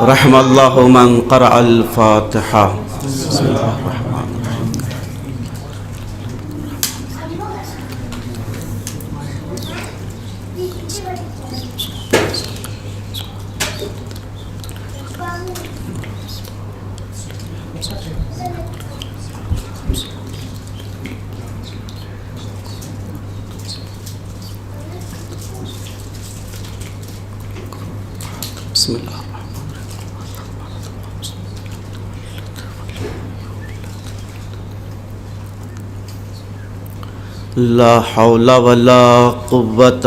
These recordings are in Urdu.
رحم اللہ من قرأ الفاتحہ. بسم اللہ الرحمن الرحیم. بسم اللہ لا حول ولا قوة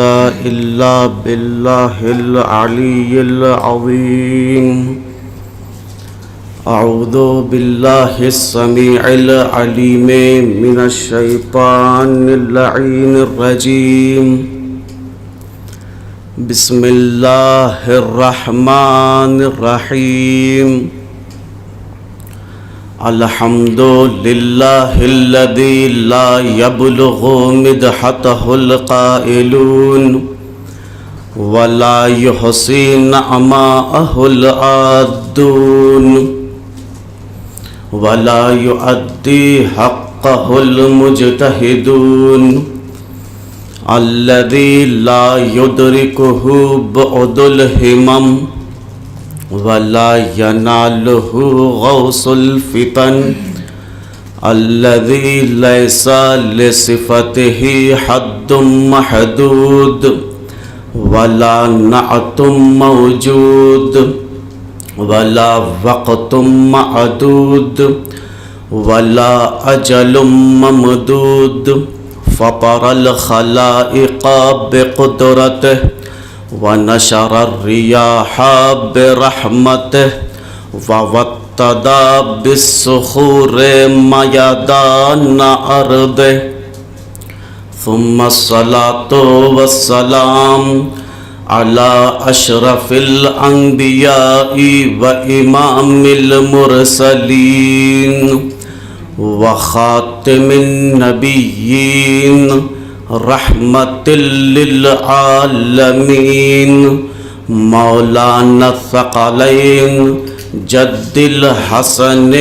إلا بالله العلي العظيم. أعوذ بالله السميع العليم من الشيطان اللعين الرجيم. بسم الله الرحمن الرحيم. الحمد لله الذي لا يبلغ مدحته القائلون ولا يحصي نعماءه العادون ولا يؤدي حقه المجتهدون الذي لا يدركه بعد الهمم ولا يناله غوص الفتن الذي ليس لصفته حد محدود ولا نعت موجود ولا وقت معدود ولا أجل ممدود. فطر الخلائق بقدرته ونشر الرياح برحمته ووطد بالصخور ميدان أرضه. ثم الصلاة والسلام على أشرف الأنبياء وإمام المرسلين وخاتم النبيين رحمة للعالمين مولانا الثقلين جد الحسن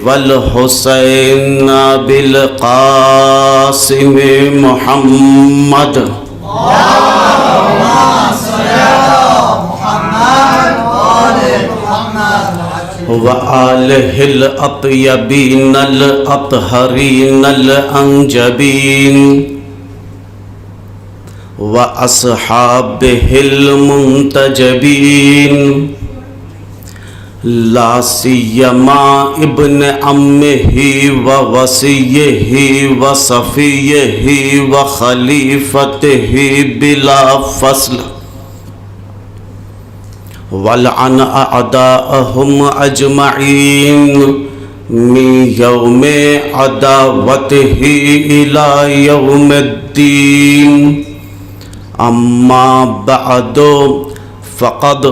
والحسين بالقاسم محمد وآله الأطيبين الأطهرين الأنجبين وأصحابه المنتجبين لا سيما ابن عمه ووصيه وصفيه وخليفته بلا فصل. ولعن أعداءهم أجمعين من يوم عداوته إلى يوم الدين. أما بعد فقد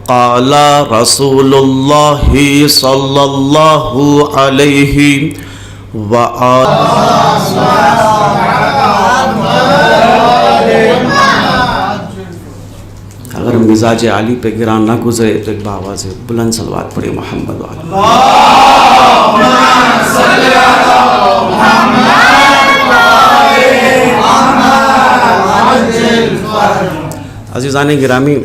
قال رسول الله صلى الله عليه اگر مزاج عالی پہ گران نہ گزرے تو ایک باواز بلند صلوات پڑھے محمد والا. عزیزان گرامی،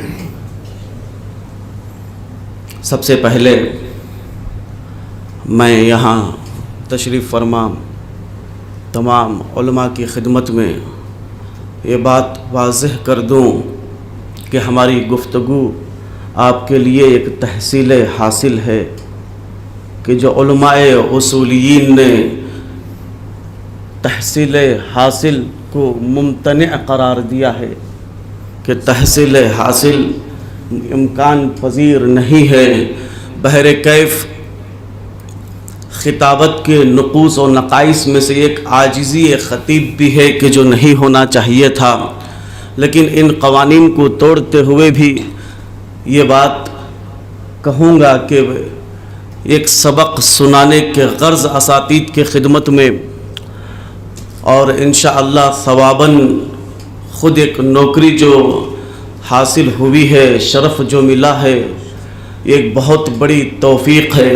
سب سے پہلے میں یہاں تشریف فرما تمام علماء کی خدمت میں یہ بات واضح کر دوں کہ ہماری گفتگو آپ کے لیے ایک تحصیل حاصل ہے کہ جو علماء اصولیین نے تحصیل حاصل کو ممتنع قرار دیا ہے کہ تحصیل حاصل امکان پذیر نہیں ہے. بہر کیف خطابت کے نقوص و نقائص میں سے ایک عاجزی خطیب بھی ہے کہ جو نہیں ہونا چاہیے تھا، لیکن ان قوانین کو توڑتے ہوئے بھی یہ بات کہوں گا کہ ایک سبق سنانے کے غرض اساتید کے خدمت میں، اور انشاءاللہ ثواباً خود ایک نوکری جو حاصل ہوئی ہے، شرف جو ملا ہے، ایک بہت بڑی توفیق ہے،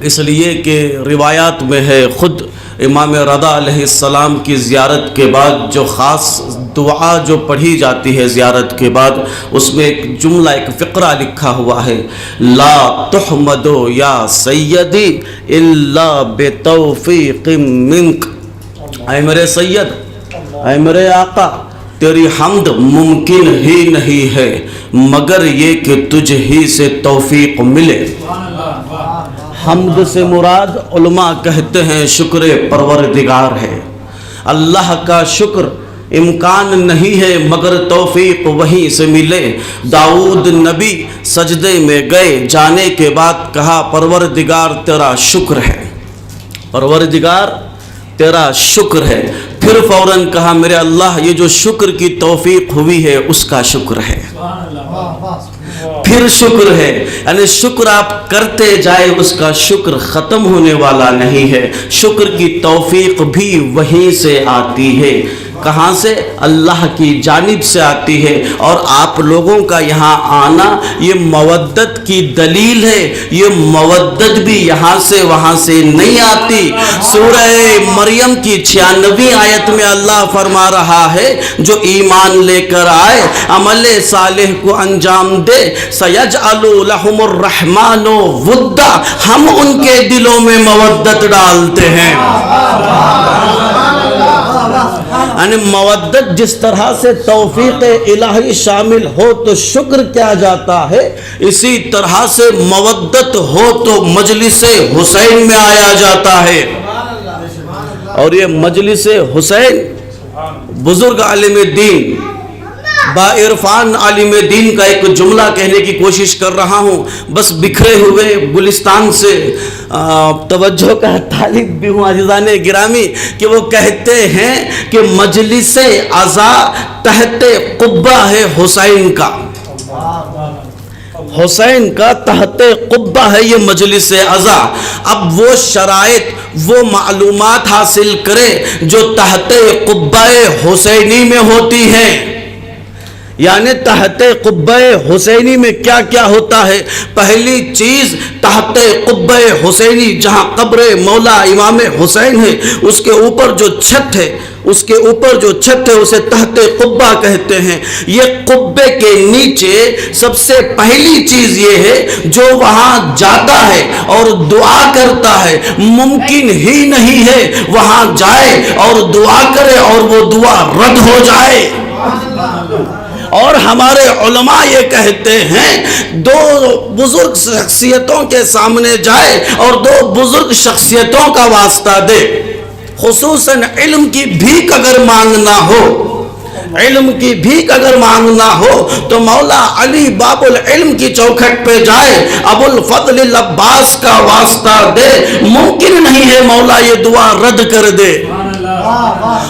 اس لیے کہ روایات میں ہے خود امام رضا علیہ السلام کی زیارت کے بعد جو خاص دعا جو پڑھی جاتی ہے زیارت کے بعد، اس میں ایک جملہ، ایک فقرہ لکھا ہوا ہے، لا تحمدو یا سیدی الا بتوفیق منک، اے میرے سید، اے میرے آقا، تیری حمد ممکن ہی نہیں ہے مگر یہ کہ تجھ ہی سے توفیق ملے۔ حمد سے مراد علماء کہتے ہیں شکر پروردگار ہے، اللہ کا شکر امکان نہیں ہے مگر توفیق وہیں سے ملے۔ داؤد نبی سجدے میں گئے، جانے کے بعد کہا پروردگار تیرا شکر ہے، پروردگار تیرا شکر ہے، پھر فوراً کہا میرے اللہ یہ جو شکر کی توفیق ہوئی ہے اس کا شکر ہے، پھر شکر ہے، یعنی شکر آپ کرتے جائے، اس کا شکر ختم ہونے والا نہیں ہے، شکر کی توفیق بھی وہیں سے آتی ہے۔ کہاں سے؟ اللہ کی جانب سے آتی ہے، اور آپ لوگوں کا یہاں آنا یہ مودت کی دلیل ہے، یہ مودت بھی یہاں سے وہاں سے نہیں آتی۔ سورہ مریم کی 96 آیت میں اللہ فرما رہا ہے جو ایمان لے کر آئے، عمل صالح کو انجام دے، سَيَجْعَلُ لَهُمُ الرَّحْمَنُ وُدًّا، ہم ان کے دلوں میں مودت ڈالتے ہیں۔ یعنی مودت جس طرح سے توفیق الہی شامل ہو تو شکر کیا جاتا ہے، اسی طرح سے مودت ہو تو مجلس حسین میں آیا جاتا ہے۔ اور یہ مجلس حسین بزرگ عالم دین، با عرفان عالم دین کا ایک جملہ کہنے کی کوشش کر رہا ہوں، بس بکھرے ہوئے گلستان سے توجہ کا طالب بھی ہوں عزیزان گرامی، کہ وہ کہتے ہیں کہ مجلس عزا تحت قبہ ہے حسین کا، حسین کا تحت قبہ ہے یہ مجلس عزا۔ اب وہ شرائط، وہ معلومات حاصل کرے جو تحت قبہ حسینی میں ہوتی ہیں۔ یعنی تحت قبہ حسینی میں کیا کیا ہوتا ہے؟ پہلی چیز، تحت قبہ حسینی جہاں قبر مولا امام حسین ہے، اس کے اوپر جو چھت ہے، اس کے اوپر جو چھت ہے اسے تحت قبہ کہتے ہیں۔ یہ قبے کے نیچے سب سے پہلی چیز یہ ہے جو وہاں جاتا ہے اور دعا کرتا ہے، ممکن ہی نہیں ہے وہاں جائے اور دعا کرے اور وہ دعا رد ہو جائے۔ اور ہمارے علماء یہ کہتے ہیں دو بزرگ شخصیتوں کے سامنے جائے اور دو بزرگ شخصیتوں کا واسطہ دے، خصوصاً علم کی بھیک اگر مانگنا ہو، علم کی بھیک اگر مانگنا ہو تو مولا علی باب العلم کی چوکھٹ پہ جائے، ابو الفضل العباس کا واسطہ دے، ممکن نہیں ہے مولا یہ دعا رد کر دے۔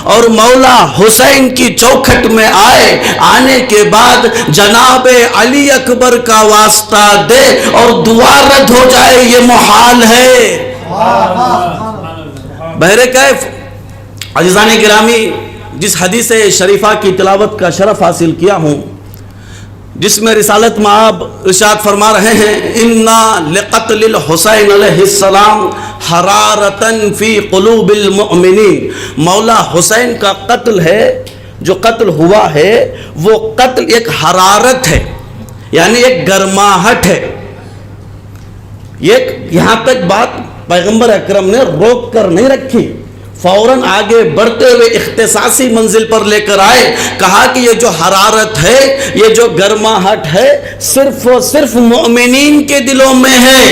اور مولا حسین کی چوکھٹ میں آئے، آنے کے بعد جناب علی اکبر کا واسطہ دے اور دعا رد ہو جائے، یہ محال ہے۔ بہرکیف عزیزان گرامی، جس حدیث شریفہ کی تلاوت کا شرف حاصل کیا ہوں، جس میں رسالت مآب ارشاد فرما رہے ہیں اِنَّا لِقَتْلِ الحسین علیہ السلام حرارتاً فی قلوب المؤمنین، مولا حسین کا قتل ہے، جو قتل ہوا ہے وہ قتل ایک حرارت ہے، یعنی ایک گرماہٹ ہے۔ یہاں تک بات پیغمبر اکرم نے روک کر نہیں رکھی، فوراً آگے بڑھتے ہوئے اختصاصی منزل پر لے کر آئے، کہا کہ یہ جو حرارت ہے، یہ جو گرماہٹ ہے، صرف و صرف مومنین کے دلوں میں ہے،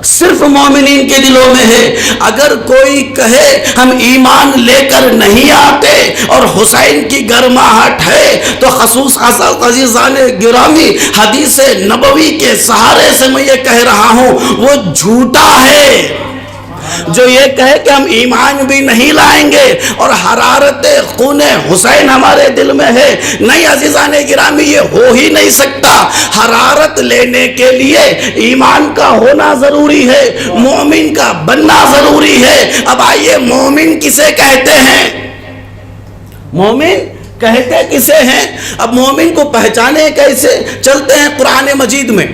صرف مومنین کے دلوں میں ہے۔ اگر کوئی کہے ہم ایمان لے کر نہیں آتے اور حسین کی گرماہٹ ہے تو خصوص عزیزان گرامی حدیث نبوی کے سہارے سے میں یہ کہہ رہا ہوں وہ جھوٹا ہے۔ جو یہ کہے کہ ہم ایمان بھی نہیں لائیں گے اور حرارت خون حسین ہمارے دل میں ہے، نہیں عزیزان گرامی، یہ ہو ہی نہیں سکتا۔ حرارت لینے کے لیے ایمان کا ہونا ضروری ہے، مومن کا بننا ضروری ہے۔ اب آئیے مومن کسے کہتے ہیں؟ مومن کہتے کسے ہیں؟ اب مومن کو پہچانے کیسے؟ چلتے ہیں قرآن مجید میں.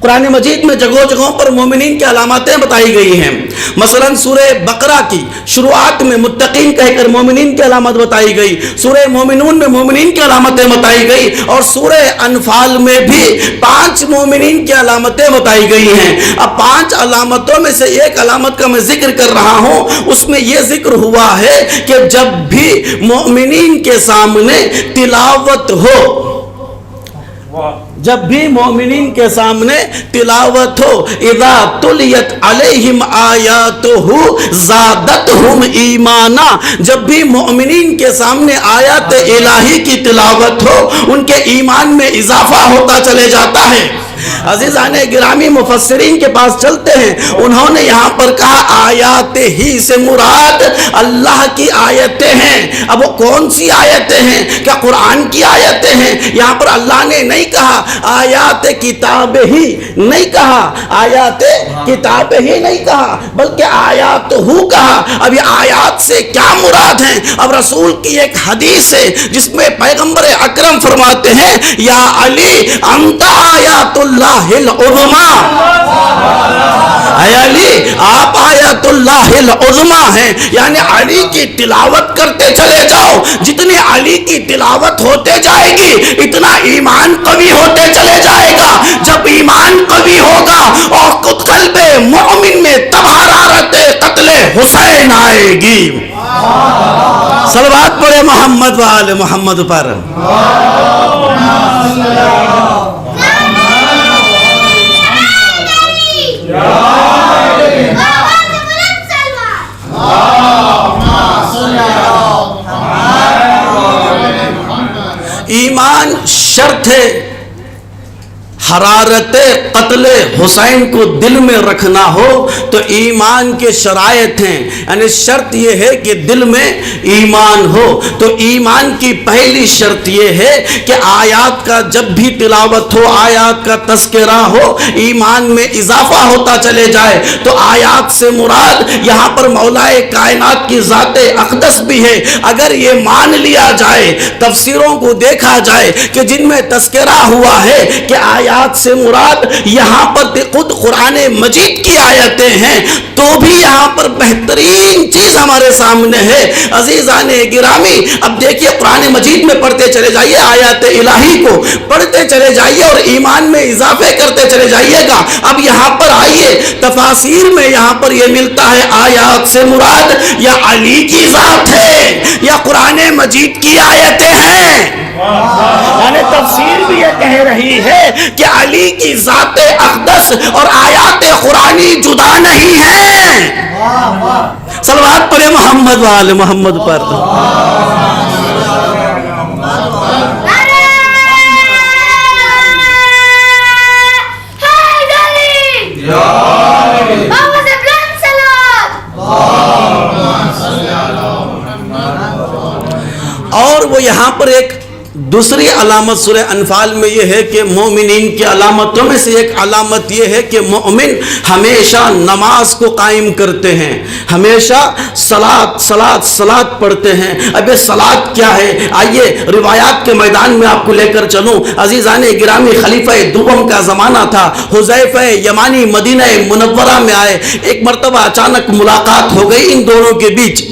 قرآن مجید میں جگہوں جگہوں پر مومنین کی علامتیں بتائی گئی ہیں. مثلا سورہ بقرہ کی شروعات میں متقین کہہ کر مومنین کی علامت بتائی گئی. سورہ مومنون میں مومنین کی علامتیں بتائی گئی. اور سورہ انفال میں بھی 5 مومنین کی علامتیں بتائی گئی ہیں. اب 5 علامتوں میں سے ایک علامت کا میں ذکر کر رہا ہوں. اس میں یہ ذکر ہوا ہے کہ جب بھی مومنین کے سامنے تلاوت ہو، جب بھی مومنین کے سامنے تلاوت ہو، اذا تلیت علیہم آیاتہ زادتہم ایمانا، جب بھی مومنین کے سامنے آیات الہی کی تلاوت ہو ان کے ایمان میں اضافہ ہوتا چلے جاتا ہے. عزیزان گرامی مفسرین کے پاس چلتے ہیں. انہوں نے یہاں پر کہا آیات ہی سے مراد اللہ کی آیتیں ہیں. اب وہ کون سی آیتیں ہیں؟ کیا قرآن کی آیتیں ہیں؟ یہاں پر اللہ نے نہیں کہا آیات کتاب ہی، نہیں کہا آیات کتاب ہی نہیں کہا، بلکہ آیات ہو کہا. اب یہ آیات سے کیا مراد ہیں؟ اب رسول کی ایک حدیث ہے جس میں پیغمبر اکرم فرماتے ہیں یا علی انت آیات اللہ العظما، اے علی آپ آیات اللہ العظما ہیں. یعنی علی کی تلاوت کرتے چلے جاؤ، جتنی علی کی تلاوت ہوتے جائے گی اتنا ایمان قوی ہوتے چلے جائے گا. جب ایمان قوی ہوگا اور قلب مومن میں تب حرارت قتل حسین آئے گی. صلوات پڑھے محمد و آل محمد پر. ایمان شرط ہے. حرارت قتل حسین کو دل میں رکھنا ہو تو ایمان کے شرائط ہیں. یعنی شرط یہ ہے کہ دل میں ایمان ہو. تو ایمان کی پہلی شرط یہ ہے کہ آیات کا جب بھی تلاوت ہو، آیات کا تذکرہ ہو، ایمان میں اضافہ ہوتا چلے جائے. تو آیات سے مراد یہاں پر مولا کائنات کی ذات اقدس بھی ہے. اگر یہ مان لیا جائے، تفسیروں کو دیکھا جائے کہ جن میں تذکرہ ہوا ہے کہ آیات سے مراد یہاں پر خود قرآن مجید کی آیتیں ہیں، تو بھی یہاں پر بہترین چیز ہمارے سامنے ہے. عزیزان گرامی اب دیکھیے قرآن مجید میں پڑھتے چلے جائیے، آیات الہی کو پڑھتے چلے جائیے اور ایمان میں اضافے کرتے چلے جائیے گا. اب یہاں پر آئیے تفاسیر میں یہاں پر یہ ملتا ہے آیات سے مراد یا علی کی ذات ہے یا قرآن مجید کی آیتیں ہیں. یعنی تفسیر بھی یہ کہہ رہی ہے کہ علی کی ذات اقدس اور آیات قرآنی جدا نہیں ہیں. صلوات پڑھے محمد و آل محمد پر. اور وہ یہاں پر ایک دوسری علامت سورہ انفال میں یہ ہے کہ مومنین کی علامتوں میں سے ایک علامت یہ ہے کہ مومن ہمیشہ نماز کو قائم کرتے ہیں، ہمیشہ صلاۃ پڑھتے ہیں. اب یہ صلاۃ کیا ہے؟ آئیے روایات کے میدان میں آپ کو لے کر چلوں. عزیزان گرامی خلیفہ دوم کا زمانہ تھا. حذیفہ یمانی مدینہ منورہ میں آئے. ایک مرتبہ اچانک ملاقات ہو گئی ان دونوں کے بیچ.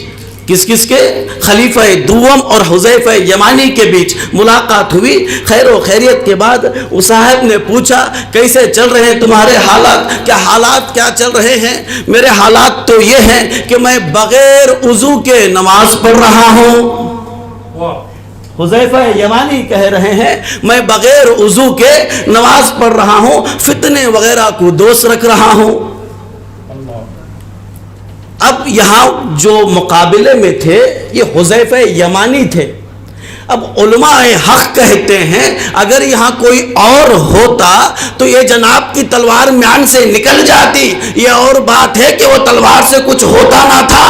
کس کے؟ خلیفہ دوم اور حذیفہ یمانی کے بیچ ملاقات ہوئی. خیر و خیریت کے بعد اس صاحب نے پوچھا کیسے چل رہے ہیں تمہارے حالات؟ کیا حالات کیا چل رہے ہیں؟ میرے حالات تو یہ ہیں کہ میں بغیر وضو کے نماز پڑھ رہا ہوں. حذیفہ یمانی کہہ رہے ہیں میں بغیر وضو کے نماز پڑھ رہا ہوں، فتنے وغیرہ کو دوست رکھ رہا ہوں. اب یہاں جو مقابلے میں تھے یہ حذیفہ یمانی تھے. اب علماء حق کہتے ہیں اگر یہاں کوئی اور ہوتا تو یہ جناب کی تلوار میان سے نکل جاتی. یہ اور بات ہے کہ وہ تلوار سے کچھ ہوتا نہ تھا.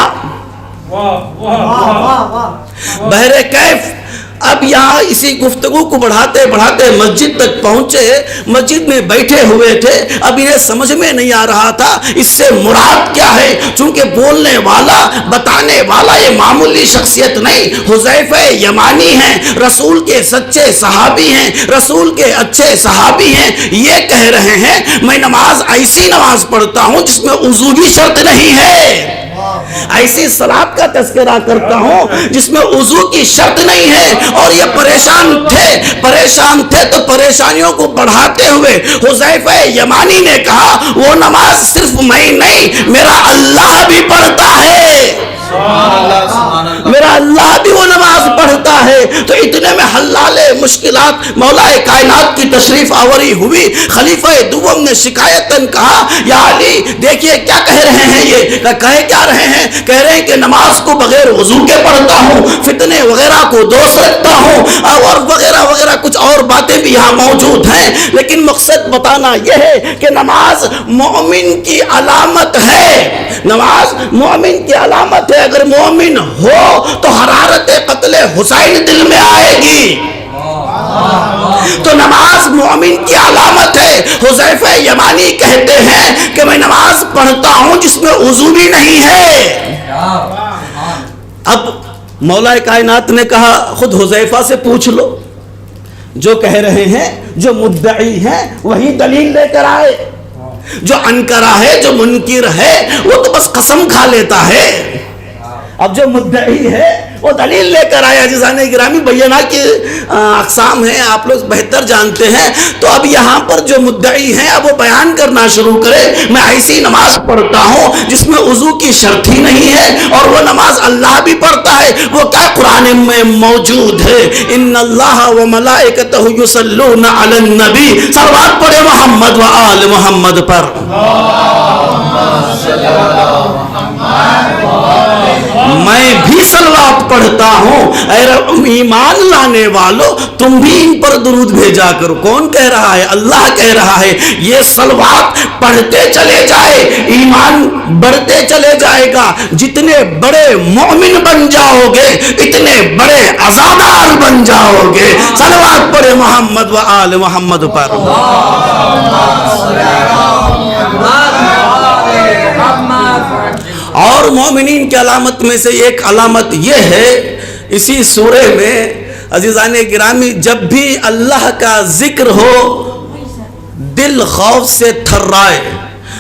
بہر کیف اب یہاں اسی گفتگو کو بڑھاتے بڑھاتے مسجد تک پہنچے. مسجد میں بیٹھے ہوئے تھے. اب انہیں سمجھ میں نہیں آ رہا تھا اس سے مراد کیا ہے, چونکہ بولنے والا بتانے والا یہ معمولی شخصیت نہیں, حذیفہ یمانی ہیں, رسول کے سچے صحابی ہیں, رسول کے اچھے صحابی ہیں. یہ کہہ رہے ہیں میں نماز ایسی نماز پڑھتا ہوں جس میں وضو کی شرط نہیں ہے, ایسی صلاۃ کا تذکرہ کرتا ہوں جس میں وضو کی شرط نہیں ہے. اور یہ پریشان تھے تو پریشانیوں کو بڑھاتے ہوئے حذیفہ یمانی نے کہا وہ نماز صرف میں نہیں میرا اللہ بھی پڑھتا ہے, میرا اللہ بھی وہ نماز پڑھتا ہے. تو اتنے میں حلال مشکلات مولا کائنات کی تشریف آوری ہوئی. خلیفہ دوم نے شکایتاً کہا یا علی دیکھیے کیا کہہ رہے ہیں, یہ کہہ کیا رہے ہیں, کہہ رہے ہیں کہ نماز کو بغیر وضو کے پڑھتا ہوں, فتنے وغیرہ کو دوست رکھتا ہوں, اور وغیرہ وغیرہ کچھ اور باتیں بھی یہاں موجود ہیں. لیکن مقصد بتانا یہ ہے کہ نماز مومن کی علامت ہے, نماز مومن کی علامت ہے. اگر مومن ہو تو حرارت قتل حسین دل میں آئے گی, تو نماز مومن کی علامت ہے. حذیفہ یمانی کہتے ہیں کہ میں نماز پڑھتا ہوں جس میں وضو بھی نہیں ہے. اب مولا کائنات نے کہا خود حذیفہ سے پوچھ لو, جو کہہ رہے ہیں جو مدعی ہیں وہی دلیل لے کر آئے, جو انکرا ہے جو منکر ہے وہ تو بس قسم کھا لیتا ہے. اب جو مدعی ہے وہ دلیل لے کر آیا. عزیزان گرامی بینہ کی اقسام ہیں, آپ لوگ بہتر جانتے ہیں. تو اب یہاں پر جو مدعی ہیں اب وہ بیان کرنا شروع کرے میں ایسی نماز پڑھتا ہوں جس میں وضو کی شرط ہی نہیں ہے, اور وہ نماز اللہ بھی پڑھتا ہے. وہ کیا قرآن میں موجود ہے, ان اللہ و ملائکتہ یصلون علی النبی, صلوات پڑھے محمد و آل محمد پر. میں بھی صلوات پڑھتا ہوں, اے ایمان لانے والو تم بھی ان پر درود بھیجا کرو. کون کہہ رہا ہے, اللہ کہہ رہا ہے. یہ صلوات پڑھتے چلے جائے ایمان بڑھتے چلے جائے گا. جتنے بڑے مومن بن جاؤ گے اتنے بڑے عزادار بن جاؤ گے. صلوات پڑھے محمد و آل محمد پر. اور مومنین کی علامت میں سے ایک علامت یہ ہے, اسی سورے میں عزیزان گرامی جب بھی اللہ کا ذکر ہو دل خوف سے تھرائے.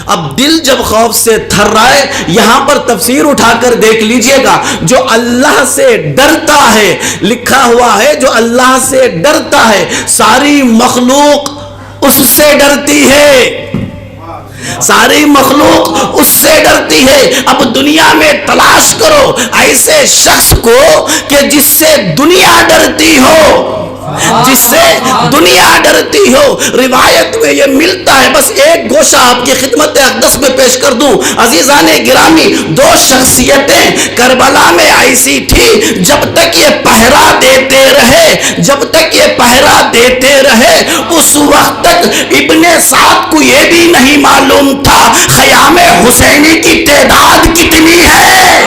اب دل جب خوف سے تھرائے, یہاں پر تفسیر اٹھا کر دیکھ لیجئے گا, جو اللہ سے ڈرتا ہے, لکھا ہوا ہے جو اللہ سے ڈرتا ہے ساری مخلوق اس سے ڈرتی ہے, ساری مخلوق اس سے ڈرتی ہے. اب دنیا میں تلاش کرو ایسے شخص کو کہ جس سے دنیا ڈرتی ہو, جس سے دنیا ڈرتی ہو. روایت میں یہ ملتا ہے, بس ایک گوشہ آپ کی خدمت اقدس میں پیش کر دوں. عزیزان گرامی دو شخصیتیں کربلا میں ایسی تھی جب تک یہ پہرا دیتے رہے, جب تک یہ پہرا دیتے رہے اس وقت تک ابن سعد کو یہ بھی نہیں معلوم تھا خیام حسینی کی تعداد کتنی ہے.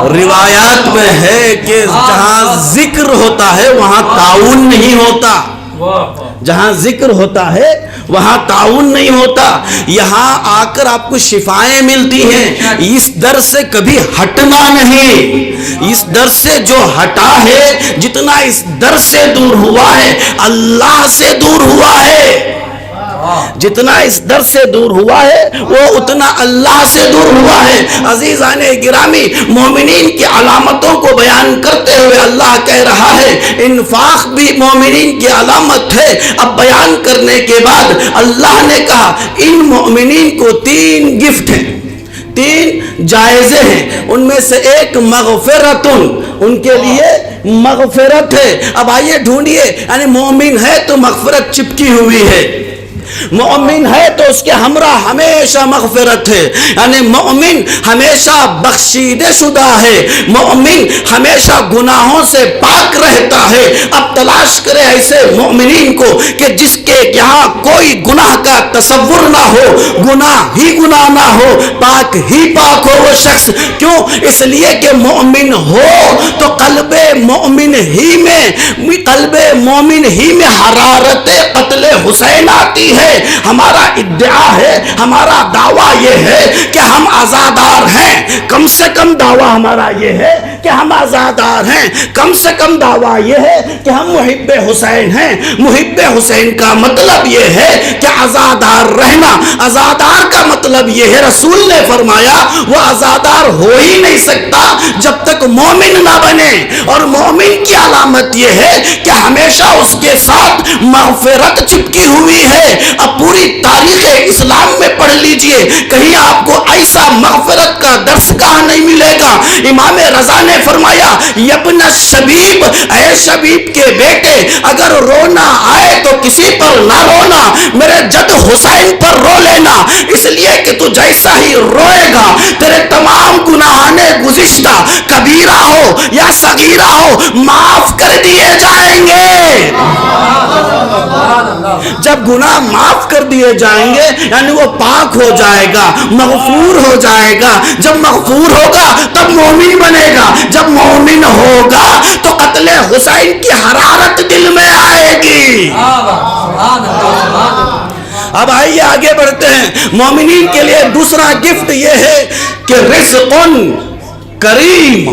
روایات میں ہے کہ جہاں ذکر ہوتا ہے وہاں تعاون نہیں ہوتا, جہاں ذکر ہوتا ہے وہاں تعاون نہیں ہوتا. یہاں آ کر آپ کو شفائیں ملتی ہیں. اس در سے کبھی ہٹنا نہیں, اس در سے جو ہٹا ہے جتنا اس در سے دور ہوا ہے اللہ سے دور ہوا ہے, جتنا اس در سے دور ہوا ہے وہ اتنا اللہ سے دور ہوا ہے. عزیزان گرامی مومنین کی علامتوں کو بیان کرتے ہوئے اللہ کہہ رہا ہے انفاق بھی مومنین کی علامت ہے. اب بیان کرنے کے بعد اللہ نے کہا ان مومنین کو 3 گفٹ ہیں, 3 جائزے ہیں, ان میں سے ایک مغفرت, ان کے لیے مغفرت ہے. اب آئیے ڈھونڈیے, یعنی مومن ہے تو مغفرت چپکی ہوئی ہے, مومن ہے تو اس کے ہمراہ ہمیشہ مغفرت ہے، یعنی مومن ہمیشہ بخشیدہ شدہ ہے، مومن ہمیشہ گناہوں سے پاک رہتا ہے۔ اب تلاش کرے ایسے مومنین کو کہ جس کے یہاں کوئی گناہ کا تصور نہ ہو، گناہ ہی گناہ نہ ہو، پاک ہی پاک ہو وہ شخص۔ کیوں؟ اس لیے کہ مومن ہو تو قلب مومن ہی میں حرارت قتل حسین آتی ہے۔ ہمارا ادعا ہے، ہمارا دعویٰ یہ ہے کہ ہم عزادار ہیں، کم سے کم دعویٰ ہمارا یہ ہے کہ ہم عزادار ہیں، کم سے کم دعویٰ یہ ہے کہ ہم محب حسین ہیں۔ محب حسین کا مطلب یہ ہے کہ عزادار رہنا، عزادار کا مطلب یہ ہے، رسول نے فرمایا وہ عزادار ہو ہی نہیں سکتا جب تک مومن نہ بنے، اور مومن کی علامت یہ ہے کہ ہمیشہ اس کے ساتھ مغفرت چپکی ہوئی ہے۔ اب پوری تاریخ اسلام میں پڑھ لیجئے، کہیں آپ کو ایسا مغفرت کا درس کہاں نہیں ملے گا۔ امام رضا نے فرمایا یبن شبیب، اے شبیب کے بیٹے، اگر رونا آئے تو کسی پر نہ رونا، میرے جد حسین پر رو لینا، اس لیے کہ تو جیسا ہی روئے گا تیرے تمام گناہان گزشتہ کبیرہ ہو یا صغیرہ ہو معاف کر دیے جائیں گے۔ جب گناہ معاف کر دیے جائیں گے یعنی وہ پاک ہو جائے گا، مغفور ہو جائے گا۔ جب مغفور ہوگا تب مومن بنے گا، جب مومن ہوگا تو قتل حسین کی حرارت دل میں آئے گی۔ اب آئیے آگے بڑھتے ہیں۔ مومنین کے لیے دوسرا گفٹ یہ ہے کہ رزق کریم،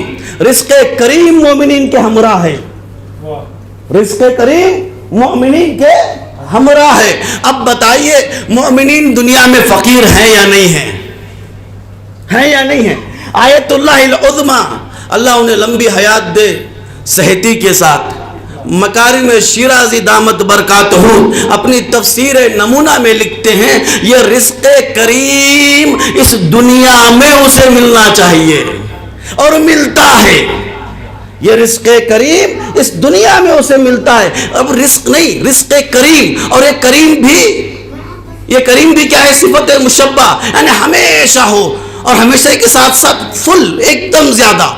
رزق کریم مومنین کے ہمراہ ہے، رزق کریم مومنین کے ہمراہ ہے۔ اب بتائیے مومنین دنیا میں فقیر ہیں یا نہیں ہیں؟ ہیں یا نہیں ہیں؟ آیت اللہ العظمی، اللہ انہیں لمبی حیات دے صحتی کے ساتھ، مکارم شیرازی دامت برکاتہ اپنی تفسیر نمونہ میں لکھتے ہیں یہ رزق کریم اس دنیا میں اسے ملنا چاہیے اور ملتا ہے۔ یہ رزق کریم اس دنیا میں اسے ملتا ہے۔ اب رزق نہیں، رزق کریم، اور یہ کریم بھی کیا ہے؟ صفت مشبہ، یعنی ہمیشہ ہو اور ہمیشہ کے ساتھ ساتھ فل، ایک دم زیادہ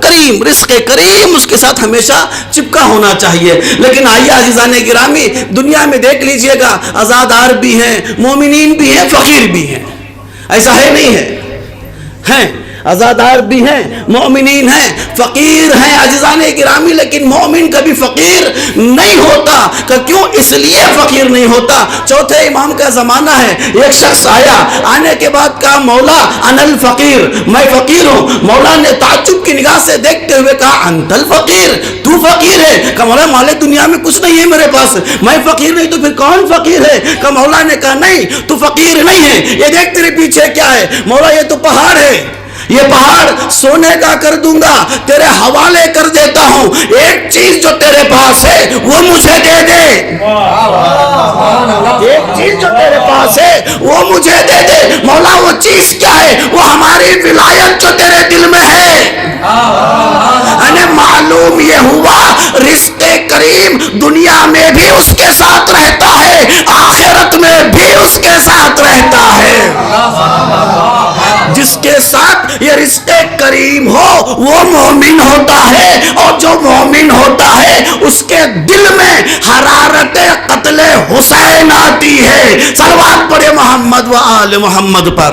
کریم، رزق کریم اس کے ساتھ ہمیشہ چپکا ہونا چاہیے۔ لیکن آئیے عزیزان گرامی، دنیا میں دیکھ لیجئے گا عزادار بھی ہیں، مومنین بھی ہیں، فقیر بھی ہیں، ایسا ہے نہیں ہے؟ ہیں عزادار بھی ہیں، مومنین ہیں، فقیر ہیں عزیزان گرامی، لیکن مومن کبھی فقیر نہیں ہوتا۔ کیوں؟ اس لیے فقیر نہیں ہوتا، چوتھے امام کا زمانہ ہے، ایک شخص آیا، آنے کے بعد کہا مولا انا الفقیر، میں فقیر ہوں۔ مولا نے تعجب کی نگاہ سے دیکھتے ہوئے کہا انت الفقیر، تو فقیر ہے؟ کہا مولا مال دنیا میں کچھ نہیں ہے میرے پاس، میں فقیر نہیں تو پھر کون فقیر ہے؟ کہا مولا نے کہا نہیں تو فقیر نہیں ہے، یہ دیکھ تیرے پیچھے کیا ہے؟ مولا یہ تو پہاڑ ہے، یہ پہاڑ سونے کا کر دوں گا، تیرے حوالے کر دیتا ہوں، ایک چیز جو تیرے پاس ہے وہ مجھے دے دے، ایک چیز جو تیرے پاس ہے وہ مجھے دے دے۔ مولا وہ چیز کیا ہے؟ وہ ہماری ولایت جو تیرے دل میں ہے۔ معلوم یہ ہوا رزق کریم دنیا میں بھی اس کے ساتھ رہتا ہے، آخرت میں بھی اس کے ساتھ رہتا ہے۔ جس کے ساتھ یہ رزق کریم ہو وہ مومن ہوتا ہے، اور جو مومن ہوتا ہے اس کے دل میں حرارت قتل حسین آتی ہے۔ صلوات پڑھے محمد و آل محمد پر۔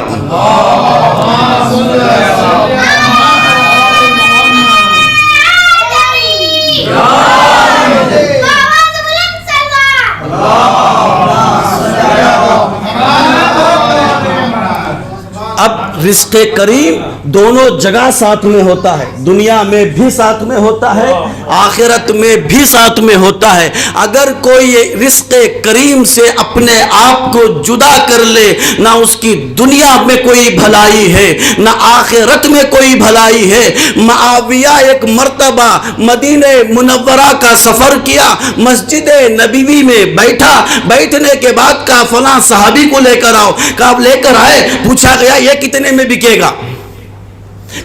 اب رزق کریم دونوں جگہ ساتھ میں ہوتا ہے، دنیا میں بھی ساتھ میں ہوتا ہے، آخرت میں بھی ساتھ میں ہوتا ہے۔ اگر کوئی رزق کریم سے اپنے آپ کو جدا کر لے، نہ اس کی دنیا میں کوئی بھلائی ہے نہ آخرت میں کوئی بھلائی ہے۔ معاویہ ایک مرتبہ مدینہ منورہ کا سفر کیا، مسجد نبوی میں بیٹھا، بیٹھنے کے بعد کہا فلاں صحابی کو لے کر آؤ، کہا لے کر آئے، پوچھا گیا یہ کتنے میں بکے گا؟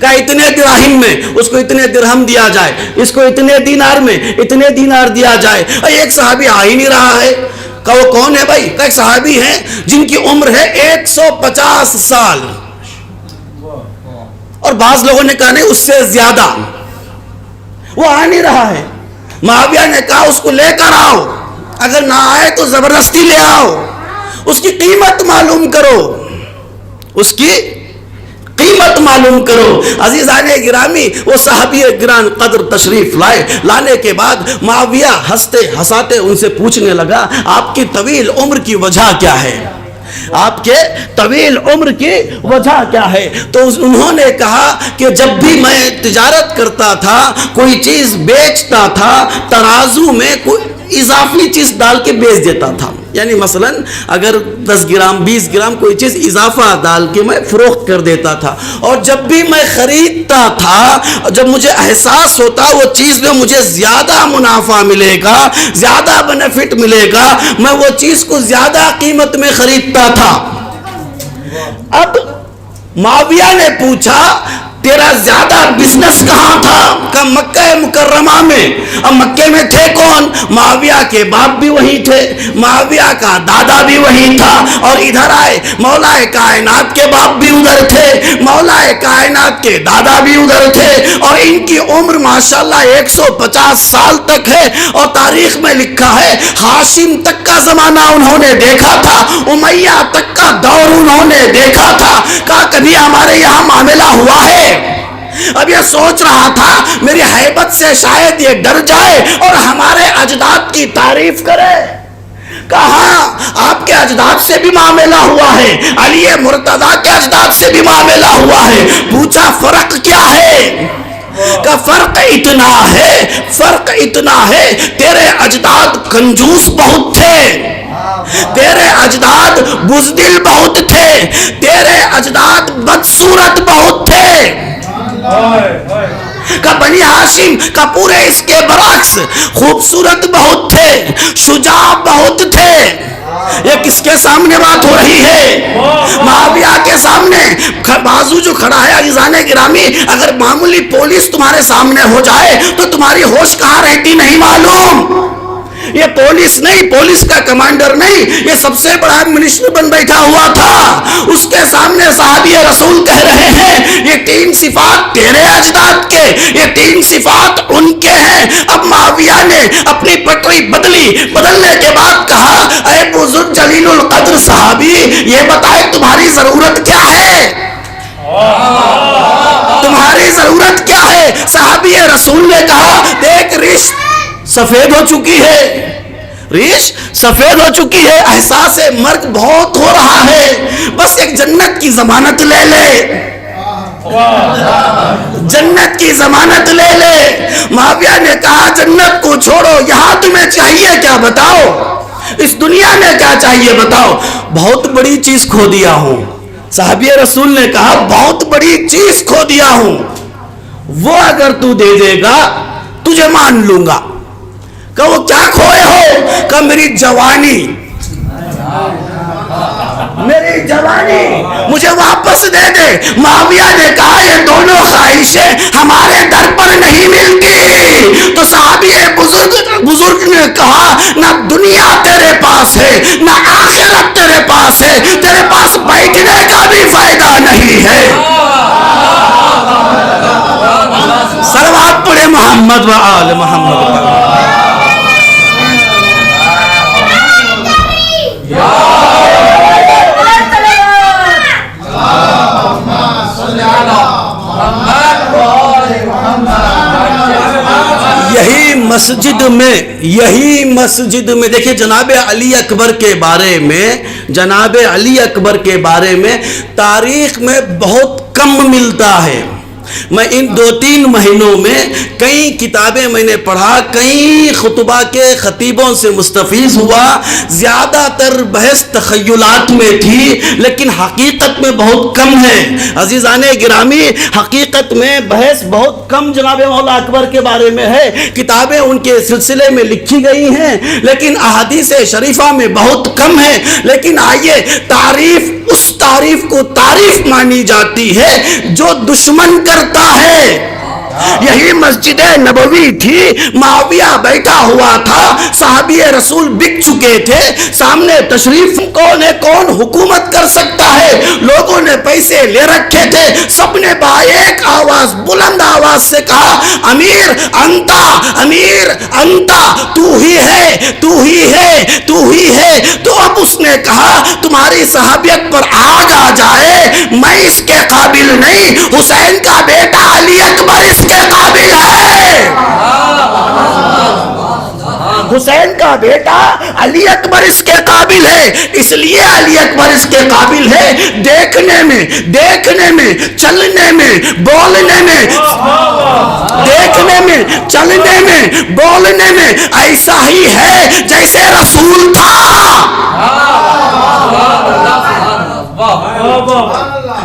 کہا اتنے دراہم میں، اس کو اتنے درہم دیا جائے، اس کو اتنے دینار میں اتنے دینار دیا جائے۔ ایک صحابی آ ہی نہیں رہا ہے، کہ وہ کون ہے بھائی؟ کہ ایک صحابی ہیں جن کی عمر ہے 150 سال، اور بعض لوگوں نے کہا نہیں اس سے زیادہ، وہ آ نہیں رہا ہے۔ معاویہ نے کہا اس کو لے کر آؤ، اگر نہ آئے تو زبردستی لے آؤ، اس کی قیمت معلوم کرو، اس کی قیمت معلوم کرو۔ عزیزان گرامی، وہ صحابی گران قدر تشریف لائے، لانے کے بعد معاویہ ہنستے ہنساتے ان سے پوچھنے لگا آپ کی طویل عمر کی وجہ کیا ہے؟ آپ کے طویل عمر کی وجہ کیا ہے؟ تو انہوں نے کہا کہ جب بھی میں تجارت کرتا تھا، کوئی چیز بیچتا تھا، ترازو میں کوئی اضافی چیز ڈال کے بیچ دیتا تھا، یعنی مثلا اگر 10 گرام 20 گرام کوئی چیز اضافہ ڈال کے میں فروخت کر دیتا تھا، اور جب بھی میں خریدتا تھا، جب مجھے احساس ہوتا وہ چیز میں مجھے زیادہ منافع ملے گا، زیادہ بینیفٹ ملے گا، میں وہ چیز کو زیادہ قیمت میں خریدتا تھا۔ اب معاویہ نے پوچھا تیرا زیادہ بزنس کہاں تھا؟ کہ مکہ مکرمہ میں۔ اب مکے میں تھے کون؟ معاویہ کے باپ بھی وہی تھے، معاویہ کا دادا بھی وہی تھا، اور ادھر آئے مولا کائنات کے باپ بھی ادھر تھے، مولا کائنات کے دادا بھی ادھر تھے، اور ان کی عمر ماشاءاللہ 150 سال تک ہے، اور تاریخ میں لکھا ہے ہاشم تک کا زمانہ انہوں نے دیکھا تھا، امیہ تک کا دور انہوں نے دیکھا تھا۔ کہا کبھی ہمارے یہاں معاملہ ہوا ہے؟ اب یہ سوچ رہا تھا میری ہیبت سے شاید یہ ڈر جائے اور ہمارے اجداد کی تعریف کرے۔ کہا آپ کے اجداد سے بھی معاملہ ہوا ہے، علی مرتضی کے اجداد سے بھی معاملہ ہوا ہے۔ پوچھا فرق کیا ہے؟ کہ فرق اتنا ہے، فرق اتنا ہے تیرے اجداد کنجوس بہت تھے، تیرے اجداد بزدل بہت تھے، تیرے اجداد بدصورت بہت تھے۔ کہ بنی ہاشم کا پورے اس کے برعکس خوبصورت بہت تھے، شجاع بہت تھے۔ یہ کس کے سامنے بات ہو رہی ہے؟ معاویہ کے سامنے۔ بازو جو کھڑا ہے عزیزان گرامی، اگر معمولی پولیس تمہارے سامنے ہو جائے تو تمہاری ہوش کہاں رہتی نہیں معلوم۔ یہ پولیس نہیں، پولیس کا کمانڈر نہیں، یہ سب سے بڑا منسٹر بن بیٹھا ہوا تھا، اس کے سامنے صحابی رسول کہہ رہے ہیں یہ 3 صفات تیرے اجداد کے، یہ 3 صفات ان کے ہیں۔ اب معاویہ نے اپنی پٹری بدلی، بدلنے کے بعد کہا اے بزرگ جلیل القدر صحابی، یہ بتائے تمہاری ضرورت کیا ہے؟ تمہاری ضرورت کیا ہے؟ صحابی رسول نے کہا دیکھ ریش سفید ہو چکی ہے، ریش سفید ہو چکی ہے، احساس مرگ بہت ہو رہا ہے، بس ایک جنت کی ضمانت لے لے، جنت کی ضمانت لے لے۔ معاویہ نے کہا جنت کو چھوڑو، یہاں تمہیں چاہیے کیا بتاؤ، اس دنیا میں کیا چاہیے بتاؤ؟ بہت بڑی چیز کھو دیا ہوں۔ صحابی رسول نے کہا بہت بڑی چیز کھو دیا ہوں، وہ اگر تو دے دے گا تجھے مان لوں گا۔ کہ وہ کیا کھوئے ہو؟ کہ میری جوانی، میری جوانی مجھے واپس دے دے۔ معاویہ نے کہا یہ دونوں خواہشیں ہمارے در پر نہیں ملتی۔ تو صحابی بزرگ نے کہا نہ دنیا تیرے پاس ہے، نہ آخرت تیرے پاس ہے، تیرے پاس بیٹھنے کا بھی فائدہ نہیں ہے۔ صلوات پڑھے محمد و آل محمد۔ یہی مسجد میں دیکھیں جناب علی اکبر کے بارے میں، جناب علی اکبر کے بارے میں تاریخ میں بہت کم ملتا ہے۔ میں ان 2-3 مہینوں میں کئی کتابیں میں نے پڑھا، کئی خطبہ کے خطیبوں سے مستفیض ہوا، زیادہ تر بحث تخیلات میں تھی، لیکن حقیقت میں بہت کم ہے۔ عزیزان گرامی، حقیقت میں بحث بہت کم جناب مولا اکبر کے بارے میں ہے۔ کتابیں ان کے سلسلے میں لکھی گئی ہیں، لیکن احادیث شریفہ میں بہت کم ہے۔ لیکن آئیے تعریف، اس تعریف کو تعریف مانی جاتی ہے جو دشمن کرتا ہے۔ یہی مسجد نبوی تھی، معاویہ بیٹھا ہوا تھا، صحابی رسول بک چکے تھے، سامنے تشریف کون ہے، کون حکومت کر سکتا ہے، لوگوں نے پیسے لے رکھے تھے، سب نے ایک آواز بلند آواز سے کہا امیر انتا، امیر انتا، تو ہی ہے، تو ہی ہے، تو ہی ہے۔ تو اب اس نے کہا تمہاری صحابیت پر آگ آ جائے، میں اس کے قابل نہیں، حسین کا بیٹا علی اکبر اس کے قابل ہے، حسین کا بیٹا علی اکبر اس کے قابل ہے، اس لیے علی اکبر اس کے قابل ہے، دیکھنے میں چلنے میں بولنے میں، دیکھنے میں چلنے میں بولنے میں ایسا ہی ہے جیسے رسول تھا۔